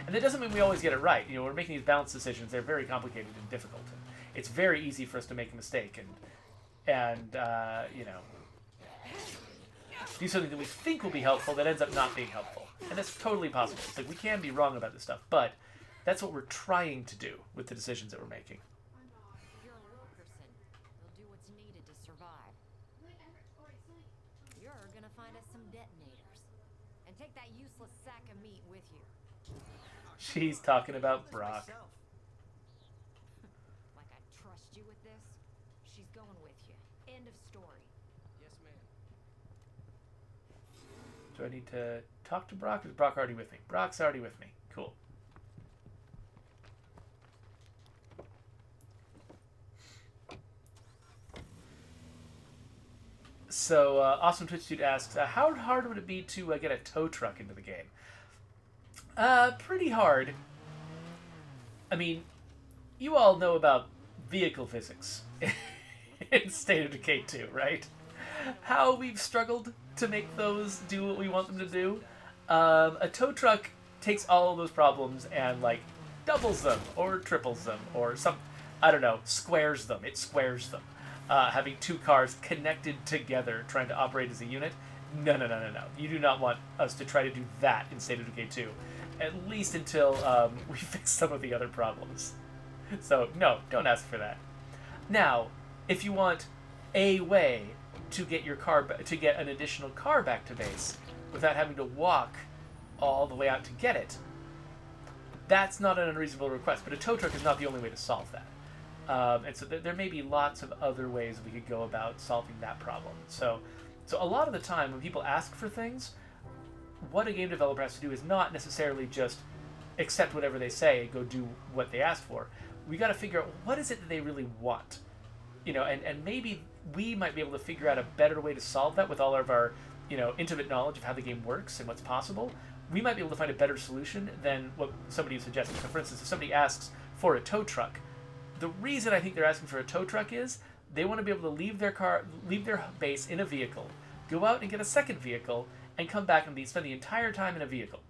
Speaker 1: And that doesn't mean we always get it right. You know, we're making these balanced decisions. They're very complicated and difficult. And it's very easy for us to make a mistake and you know, do something that we think will be helpful that ends up not being helpful. And that's totally possible. It's like we can be wrong about this stuff, but that's what we're trying to do with the decisions that we're making.
Speaker 7: You're a Wilkerson. You'll do what's needed to survive. You're gonna find us some detonators. And take that useless sack of meat with you.
Speaker 1: She's talking about Brock.
Speaker 6: Myself.
Speaker 7: Like I trust you with this? She's going with you. End of story.
Speaker 6: Yes, ma'am.
Speaker 1: Do I need to talk to Brock? Or is Brock already with me? Brock's already with me. Cool. So, Awesome Twitch Dude asks, how hard would it be to get a tow truck into the game? Pretty hard. I mean, you all know about vehicle physics in State of Decay 2, right? How we've struggled to make those do what we want them to do. A tow truck takes all of those problems and, like, doubles them, or triples them, or I don't know, squares them. It squares them. Having two cars connected together, trying to operate as a unit. No. You do not want us to try to do that in State of Decay 2. At least until we fix some of the other problems. So, no, don't ask for that. Now, if you want a way to get your car, to get an additional car back to base without having to walk all the way out to get it, that's not an unreasonable request. But a tow truck is not the only way to solve that. And so there may be lots of other ways we could go about solving that problem. So a lot of the time when people ask for things, what a game developer has to do is not necessarily just accept whatever they say and go do what they asked for. We got to figure out what is it that they really want, you know, and maybe we might be able to figure out a better way to solve that with all of our, you know, intimate knowledge of how the game works and what's possible. We might be able to find a better solution than what somebody is suggesting. So, for instance, if somebody asks for a tow truck, the reason I think they're asking for a tow truck is they want to be able to leave their base in a vehicle, go out and get a second vehicle, and come back and spend the entire time in a vehicle.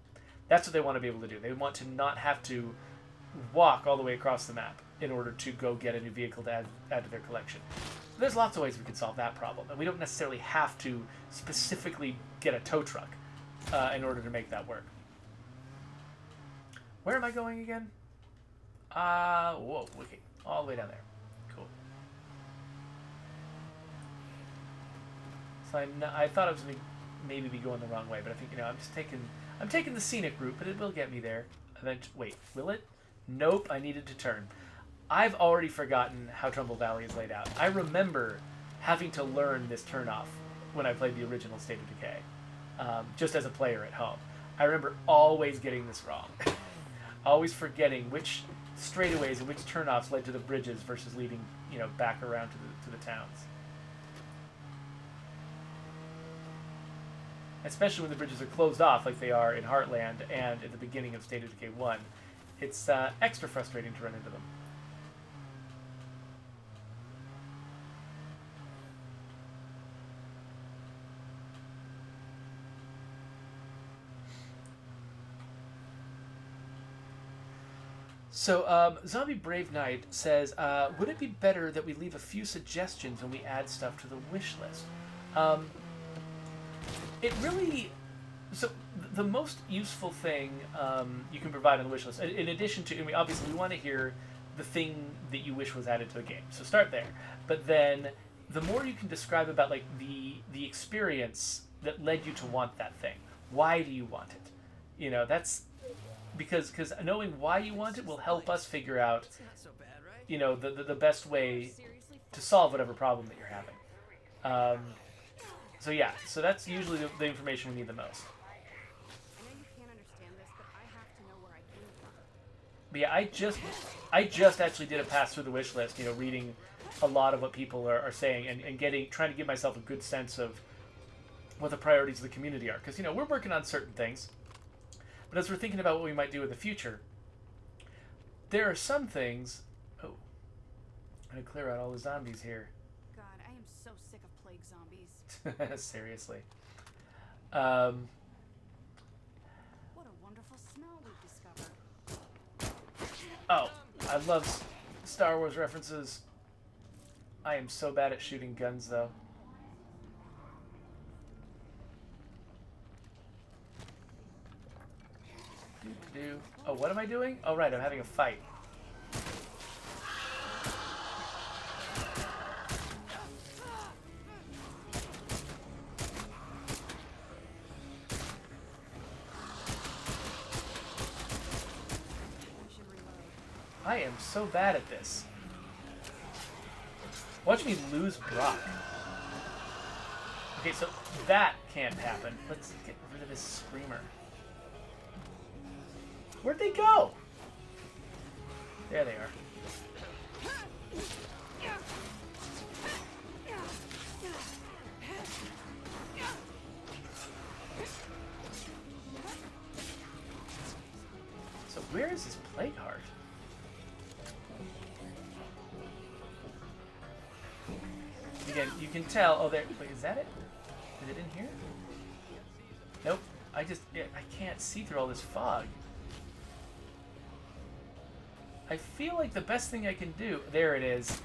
Speaker 1: That's what they want to be able to do. They want to not have to walk all the way across the map in order to go get a new vehicle to add to their collection. There's lots of ways we can solve that problem, and we don't necessarily have to specifically get a tow truck in order to make that work. Where am I going again? Whoa, okay. All the way down there. Cool. So I thought I was going to maybe be going the wrong way, but I think, you know, I'm taking the scenic route, but it will get me there. Wait, will it? Nope, I needed to turn. I've already forgotten how Trumbull Valley is laid out. I remember having to learn this turnoff when I played the original State of Decay, just as a player at home. I remember always getting this wrong. Always forgetting which straightaways and which turnoffs led to the bridges versus leading, you know, back around to the towns. Especially when the bridges are closed off like they are in Heartland and at the beginning of State of Decay 1. It's extra frustrating to run into them. So, Zombie Brave Knight says, would it be better that we leave a few suggestions when we add stuff to the wish list? It really... So, the most useful thing you can provide on the wish list, in addition to... I mean, obviously, we want to hear the thing that you wish was added to the game. So start there. But then, the more you can describe about, like, the experience that led you to want that thing. Why do you want it? You know, that's... Because knowing why you want it will help us figure out,
Speaker 6: It's not so bad, right?
Speaker 1: you know, the best way to solve whatever problem that you're having. So yeah, so that's usually the information we need the most.
Speaker 3: I know you can't understand this, but I have to know where I came from.
Speaker 1: But yeah, I just actually did a pass through the wish list, you know, reading a lot of what people are saying and trying to give myself a good sense of what the priorities of the community are. Because, you know, we're working on certain things, but as we're thinking about what we might do in the future, there are some things... Oh, I'm going to clear out all the zombies here.
Speaker 3: God, I am so sick of plague zombies.
Speaker 1: Seriously.
Speaker 3: What a wonderful smell we've discovered.
Speaker 1: Oh, I love Star Wars references. I am so bad at shooting guns, though. Oh, what am I doing? Oh, right, I'm having a fight. I am so bad at this. Watch me lose Brock. Okay, so that can't happen. Let's get rid of this screamer. Where'd they go? There they are. So where is this plague heart? Again, you can tell. Oh, there. Wait, is that it? Is it in here? Nope. I can't see through all this fog. I feel like the best thing I can do... There it is.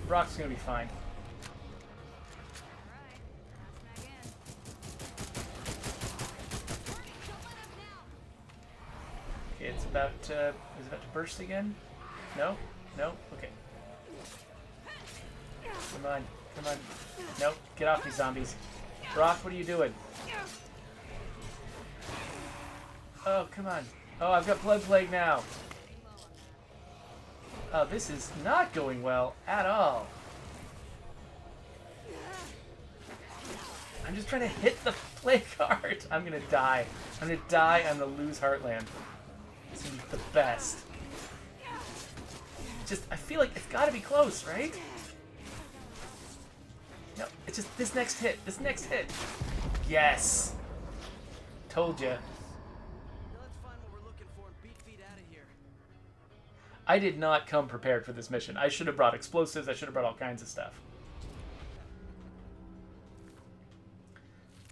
Speaker 1: Brock's gonna be fine. Okay, it's about to... Is it about to burst again? No? No? Okay. Come on. Come on. Nope. Get off me, zombies. Brock, what are you doing? Oh, come on. Oh, I've got blood plague now. Oh, this is not going well at all. I'm just trying to hit the plague heart. I'm gonna die. I'm gonna die. I'm gonna lose Heartland. This is the best. Just, I feel like it's gotta be close, right? No, it's just this next hit. This next hit. Yes. Told ya.
Speaker 6: Now let's find what we're looking for and beat feet out of here.
Speaker 1: I did not come prepared for this mission. I should have brought explosives. I should have brought all kinds of stuff.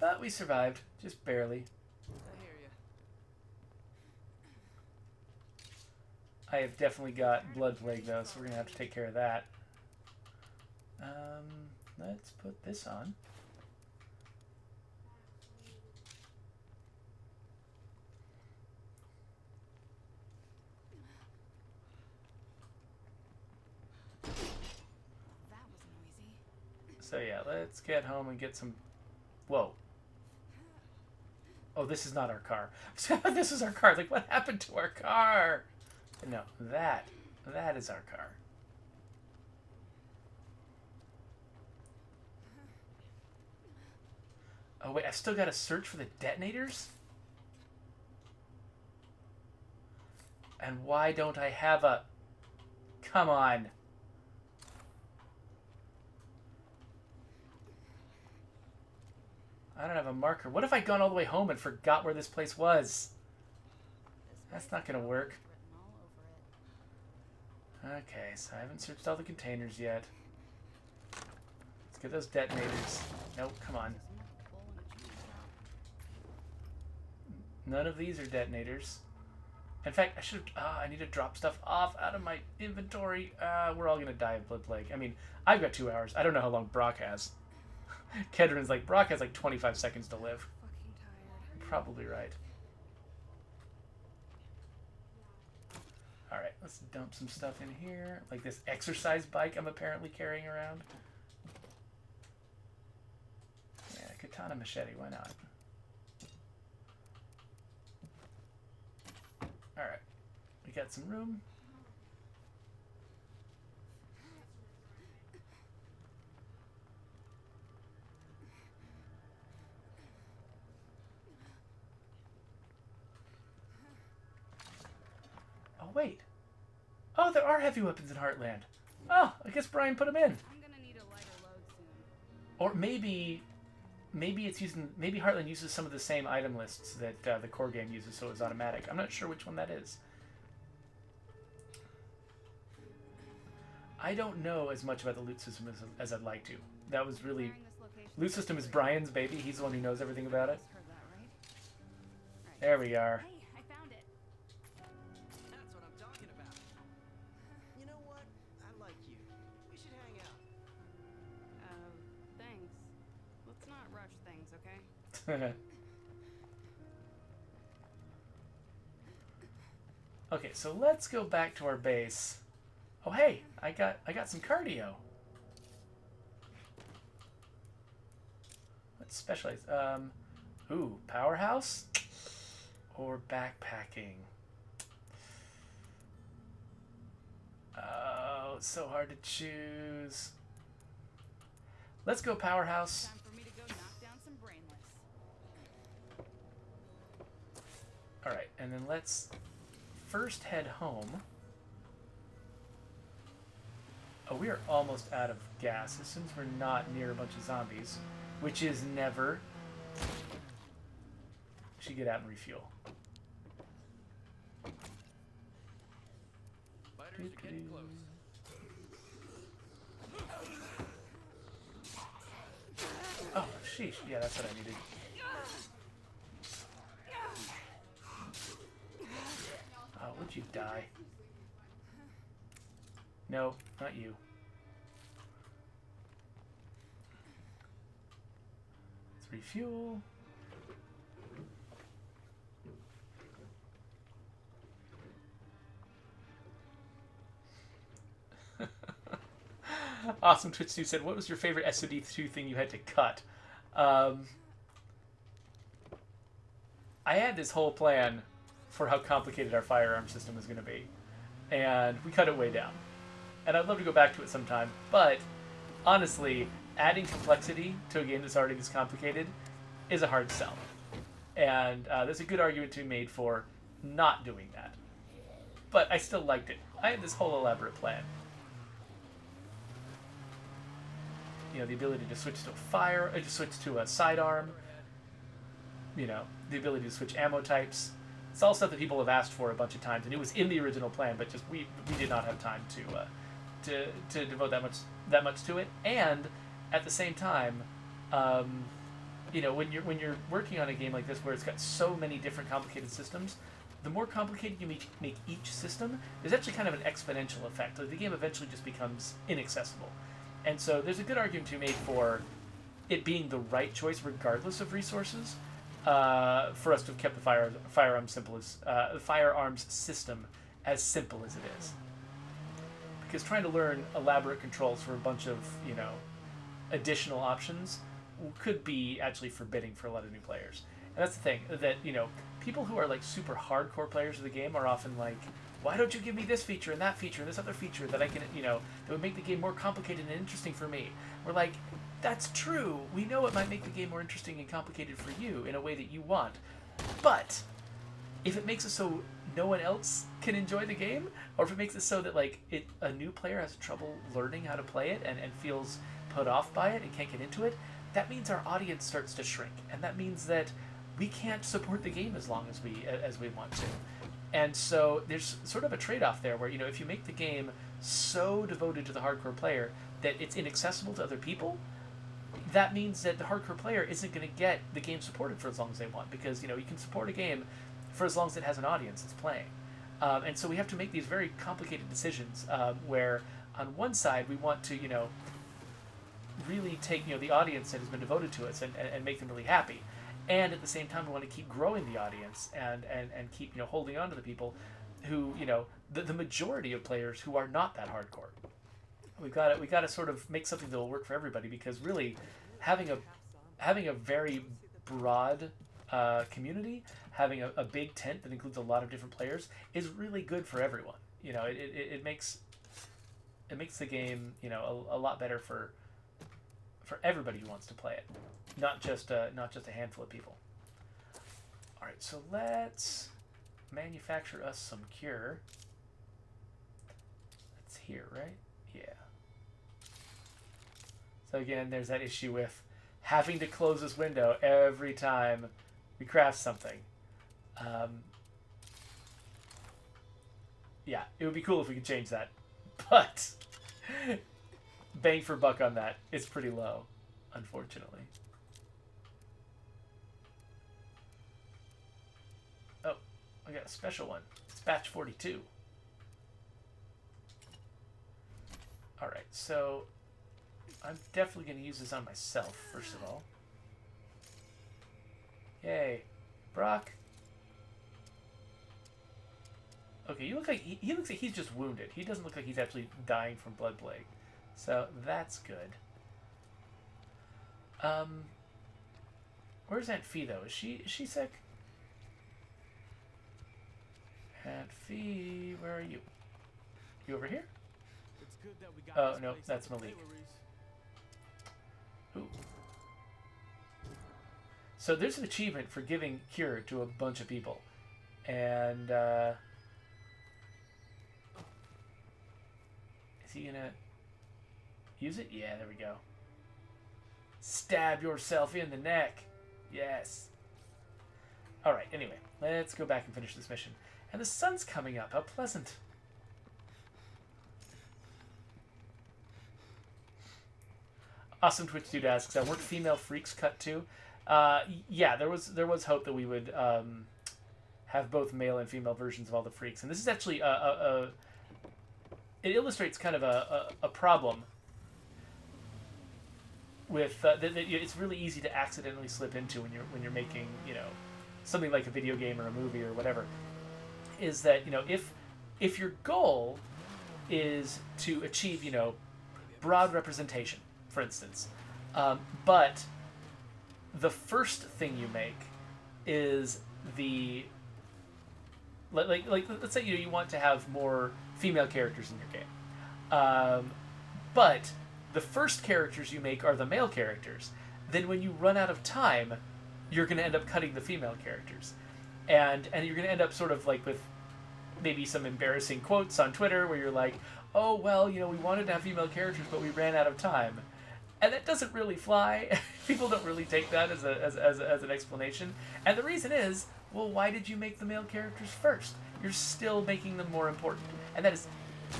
Speaker 1: But we survived. Just barely.
Speaker 6: I hear you.
Speaker 1: I have definitely got blood plague, though, so we're going to have to take care of that. Let's put this on.
Speaker 3: That was noisy.
Speaker 1: So yeah, let's get home and get some... Whoa. Oh, this is not our car. This is our car. Like, what happened to our car? No, that is our car. Oh, wait, I've still got to search for the detonators? And why don't I have a... Come on. I don't have a marker. What if I'd gone all the way home and forgot where this place was? That's not going to work. Okay, so I haven't searched all the containers yet. Let's get those detonators. Nope, come on. None of these are detonators. In fact, I should... I need to drop stuff off out of my inventory. We're all going to die of blood plague. I mean, I've got 2 hours. I don't know how long Brock has. Kedron's like, Brock has like 25 seconds to live.
Speaker 3: Fucking tired.
Speaker 1: You're probably right. Alright, let's dump some stuff in here. Like this exercise bike I'm apparently carrying around. Yeah, katana machete, why not? Alright, we got some room. Oh wait. Oh, there are heavy weapons in Heartland. Oh, I guess Brian put them in.
Speaker 3: I'm gonna need a lighter load soon.
Speaker 1: Or maybe it's using, maybe Heartland uses some of the same item lists that the core game uses, so it's automatic. I'm not sure which one that is. I don't know as much about the loot system as I'd like to. That was really...
Speaker 3: Clearing this location
Speaker 1: Loot system is Brian's baby. He's the one who knows everything about it.
Speaker 3: Heard that, right?
Speaker 1: There we are.
Speaker 3: Hey, I found it.
Speaker 6: That's what I'm talking about. You know what? I like you. We should hang out.
Speaker 3: Thanks. Let's not rush things, okay?
Speaker 1: Okay, so let's go back to our base. Oh hey, I got some cardio. Let's specialize. Ooh, powerhouse or backpacking. Oh, it's so hard to choose. Let's go powerhouse.
Speaker 3: Time for me to go knock down some brainless.
Speaker 1: All right, and then let's first head home. Oh, we are almost out of gas as soon as we're not near a bunch of zombies, which is never. We should get out and refuel.
Speaker 5: Fighters are getting close.
Speaker 1: Oh, sheesh. Yeah, that's what I needed. Oh, would you die? No, not you. Let's refuel. Awesome Twitch 2 said, what was your favorite SOD2 thing you had to cut? I had this whole plan for how complicated our firearm system was going to be, and we cut it way down. And I'd love to go back to it sometime, but honestly, adding complexity to a game that's already this complicated is a hard sell. And there's a good argument to be made for not doing that. But I still liked it. I had this whole elaborate plan. You know, the ability to switch to a sidearm. You know, the ability to switch ammo types. It's all stuff that people have asked for a bunch of times, and it was in the original plan, but just we did not have time to devote that much to it. And at the same time, you know, when you're working on a game like this where it's got so many different complicated systems, the more complicated you make each system, there's actually kind of an exponential effect. Like the game eventually just becomes inaccessible. And so there's a good argument to be made for it being the right choice regardless of resources, for us to have kept the firearms system as simple as it is. Because trying to learn elaborate controls for a bunch of, you know, additional options could be actually forbidding for a lot of new players. And that's the thing, that, you know, people who are like super hardcore players of the game are often like, why don't you give me this feature and that feature and this other feature that I can, you know, that would make the game more complicated and interesting for me? We're like, that's true. We know it might make the game more interesting and complicated for you in a way that you want. But if it makes it so no one else can enjoy the game, or if it makes it so that like a new player has trouble learning how to play it and feels put off by it and can't get into it, that means our audience starts to shrink. And that means that we can't support the game as long as we want to. And so there's sort of a trade-off there where, you know, if you make the game so devoted to the hardcore player that it's inaccessible to other people, that means that the hardcore player isn't going to get the game supported for as long as they want, because, you know, you can support a game for as long as it has an audience that's playing. And so we have to make these very complicated decisions where on one side we want to, you know, really take, you know, the audience that has been devoted to us and make them really happy. And at the same time, we want to keep growing the audience and keep, you know, holding on to the people who, you know, the majority of players who are not that hardcore. We got to sort of make something that will work for everybody, because really having a very broad community, having a big tent that includes a lot of different players is really good for everyone. You know, it makes the game, you know, a lot better for everybody who wants to play it, not just a handful of people. All right, so let's manufacture us some cure. It's here, right? Yeah. So again, there's that issue with having to close this window every time we craft something. Yeah, it would be cool if we could change that. But bang for buck on that is pretty low, unfortunately. Oh, I got a special one. It's batch 42. Alright, so I'm definitely going to use this on myself, first of all. Yay. Brock. Okay, you look like he looks like he's just wounded. He doesn't look like he's actually dying from blood plague. So that's good. Where's Aunt Fee though? Is she sick? Aunt Fee, where are you? You over here?
Speaker 5: It's good that we got
Speaker 1: Oh
Speaker 5: this
Speaker 1: no,
Speaker 5: place
Speaker 1: that's
Speaker 5: up.
Speaker 1: Malik.
Speaker 5: Hey, Larice.
Speaker 1: Ooh. So there's an achievement for giving cure to a bunch of people. And is he gonna use it? Yeah, there we go. Stab yourself in the neck. Yes. Alright, anyway, let's go back and finish this mission. And the sun's coming up. How pleasant. Awesome Twitch dude asks, weren't female freaks cut too? Yeah, there was hope that we would have both male and female versions of all the freaks, and this is actually it illustrates kind of a problem with that it's really easy to accidentally slip into when you're making something like a video game or a movie or whatever. Is that if your goal is to achieve broad representation, for instance, but the first thing you make is the like let's say you want to have more female characters in your game, but the first characters you make are the male characters. Then when you run out of time, you're going to end up cutting the female characters, and you're going to end up sort of like with maybe some embarrassing quotes on Twitter where you're like, oh well, we wanted to have female characters but we ran out of time. And that doesn't really fly. People don't really take that as an explanation. And the reason is, well, why did you make the male characters first? You're still making them more important. And that is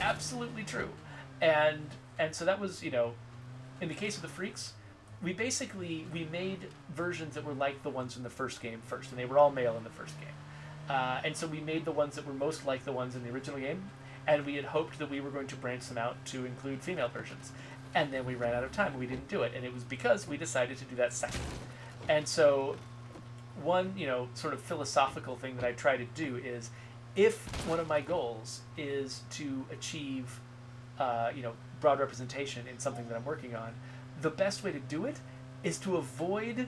Speaker 1: absolutely true. And so that was, in the case of the freaks, we made versions that were like the ones from the first game first. And they were all male in the first game. And so we made the ones that were most like the ones in the original game. And we had hoped that we were going to branch them out to include female versions. And then we ran out of time and we didn't do it. And it was because we decided to do that second. And so one, sort of philosophical thing that I try to do is, if one of my goals is to achieve, broad representation in something that I'm working on, the best way to do it is to avoid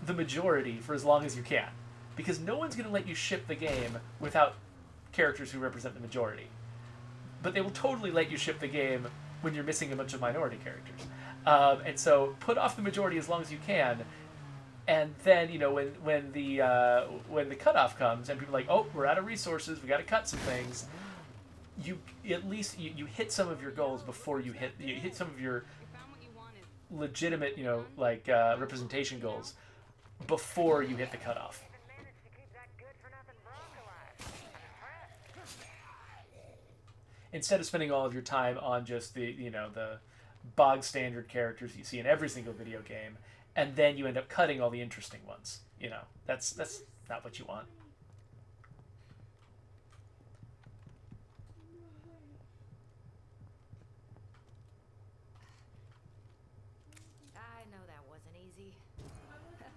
Speaker 1: the majority for as long as you can. Because no one's going to let you ship the game without characters who represent the majority. But they will totally let you ship the game when you're missing a bunch of minority characters. And so put off the majority as long as you can, and then when the cutoff comes and people are like, oh, we're out of resources, we got to cut some things, you at least you hit some of your goals before you hit some of your legitimate representation goals before you hit the cutoff.
Speaker 4: Managed to keep that good-for-nothing Brock alive. I'm impressed.
Speaker 1: Instead of spending all of your time on just the bog standard characters you see in every single video game, and then you end up cutting all the interesting ones. That's not what you want.
Speaker 7: I know that wasn't easy.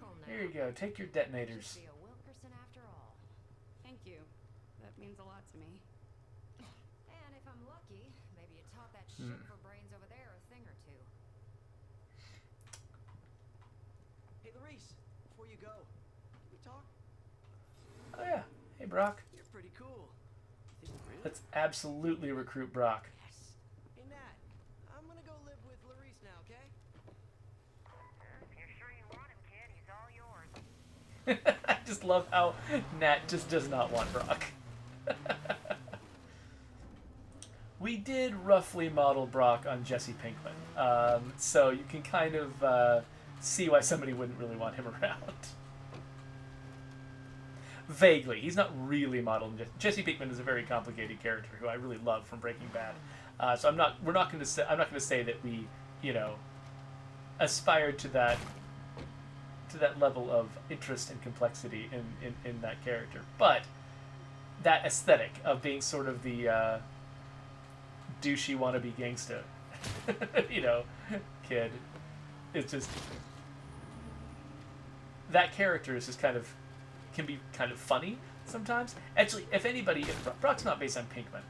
Speaker 7: Hell no.
Speaker 1: Here you go. Take your detonators.
Speaker 7: Should be a Wilkerson after all.
Speaker 3: Thank you. That means a lot to me.
Speaker 7: And if I'm lucky, maybe you taught that shit for brains over there a thing or two.
Speaker 6: Hey, Larice, before you go, can we talk?
Speaker 1: Oh yeah. Hey Brock.
Speaker 6: You're pretty cool. Think really?
Speaker 1: Let's absolutely recruit Brock.
Speaker 6: Yes. Hey, Nat, I'm gonna go live with Larice now, okay?
Speaker 4: If you're sure you want him, kid, he's all yours.
Speaker 1: I just love how Nat just does not want Brock. we did roughly model Brock on Jesse Pinkman, so you can kind of see why somebody wouldn't really want him around. Vaguely, he's not really modeled. Jesse Pinkman is a very complicated character who I really love from Breaking Bad. So I'm not going to say that we, aspired to that level of interest and complexity in that character, but that aesthetic of being sort of the douchey wannabe gangsta, kid, it's just that character is just can be kind of funny sometimes. Actually, if Brock's not based on Pinkman,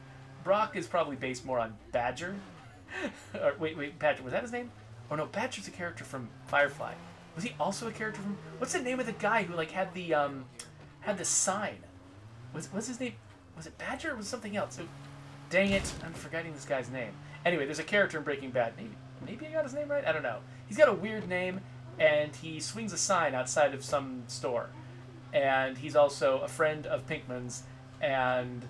Speaker 1: Brock is probably based more on Badger. Or wait, Badger, was that his name? Oh no, Badger's a character from Firefly. Was he also a character from? What's the name of the guy who had the sign? What's his name? Was it Badger or was it something else? Dang it, I'm forgetting this guy's name. Anyway, there's a character in Breaking Bad. Maybe I got his name right. I don't know. He's got a weird name, and he swings a sign outside of some store. And he's also a friend of Pinkman's and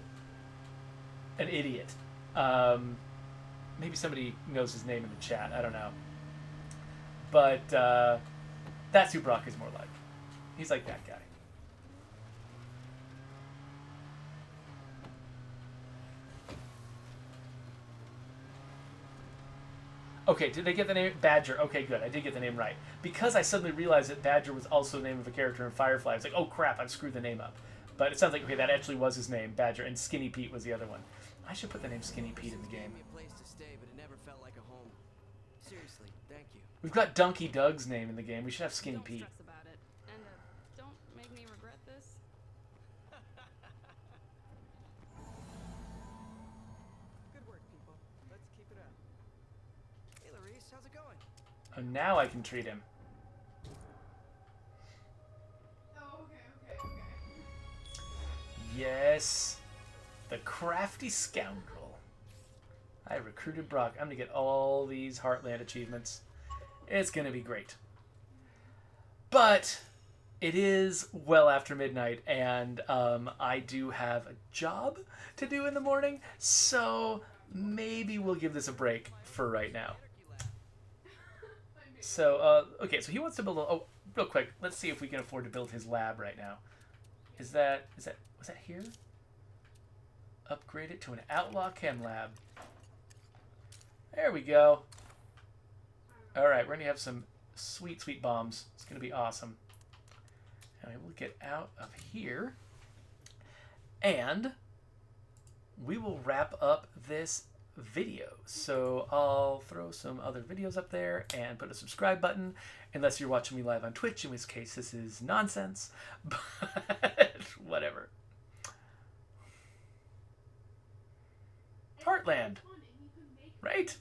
Speaker 1: an idiot. Maybe somebody knows his name in the chat. I don't know. But that's who Brock is more like. He's like that guy. Okay, did I get the name? Badger. Okay, good. I did get the name right. Because I suddenly realized that Badger was also the name of a character in Firefly, I was like, oh crap, I've screwed the name up. But it sounds like, okay, that actually was his name, Badger, and Skinny Pete was the other one. I should put the name Skinny Pete in the game.
Speaker 6: Gave me a place to stay, but it never felt like a home. Seriously, thank you.
Speaker 1: We've got Donkey Doug's name in the game. We should have Skinny
Speaker 3: Don't
Speaker 1: Pete.
Speaker 3: stress about it. And don't make me regret this.
Speaker 2: Good work, people. Let's keep it up.
Speaker 6: Hey, Larice, how's it going?
Speaker 1: Oh, now I can treat him.
Speaker 3: Oh, okay.
Speaker 1: Yes. The crafty scoundrel. I recruited Brock. I'm going to get all these Heartland achievements. It's going to be great. But it is well after midnight, and I do have a job to do in the morning, so maybe we'll give this a break for right now. So, okay, so he wants to build a... Oh, real quick, let's see if we can afford to build his lab right now. Was that here? Upgrade it to an outlaw chem lab. There we go. Alright, we're going to have some sweet, sweet bombs. It's going to be awesome. And we will get out of here. And we will wrap up this video. So I'll throw some other videos up there and put a subscribe button, unless you're watching me live on Twitch, in which case this is nonsense. But whatever. Heartland, right?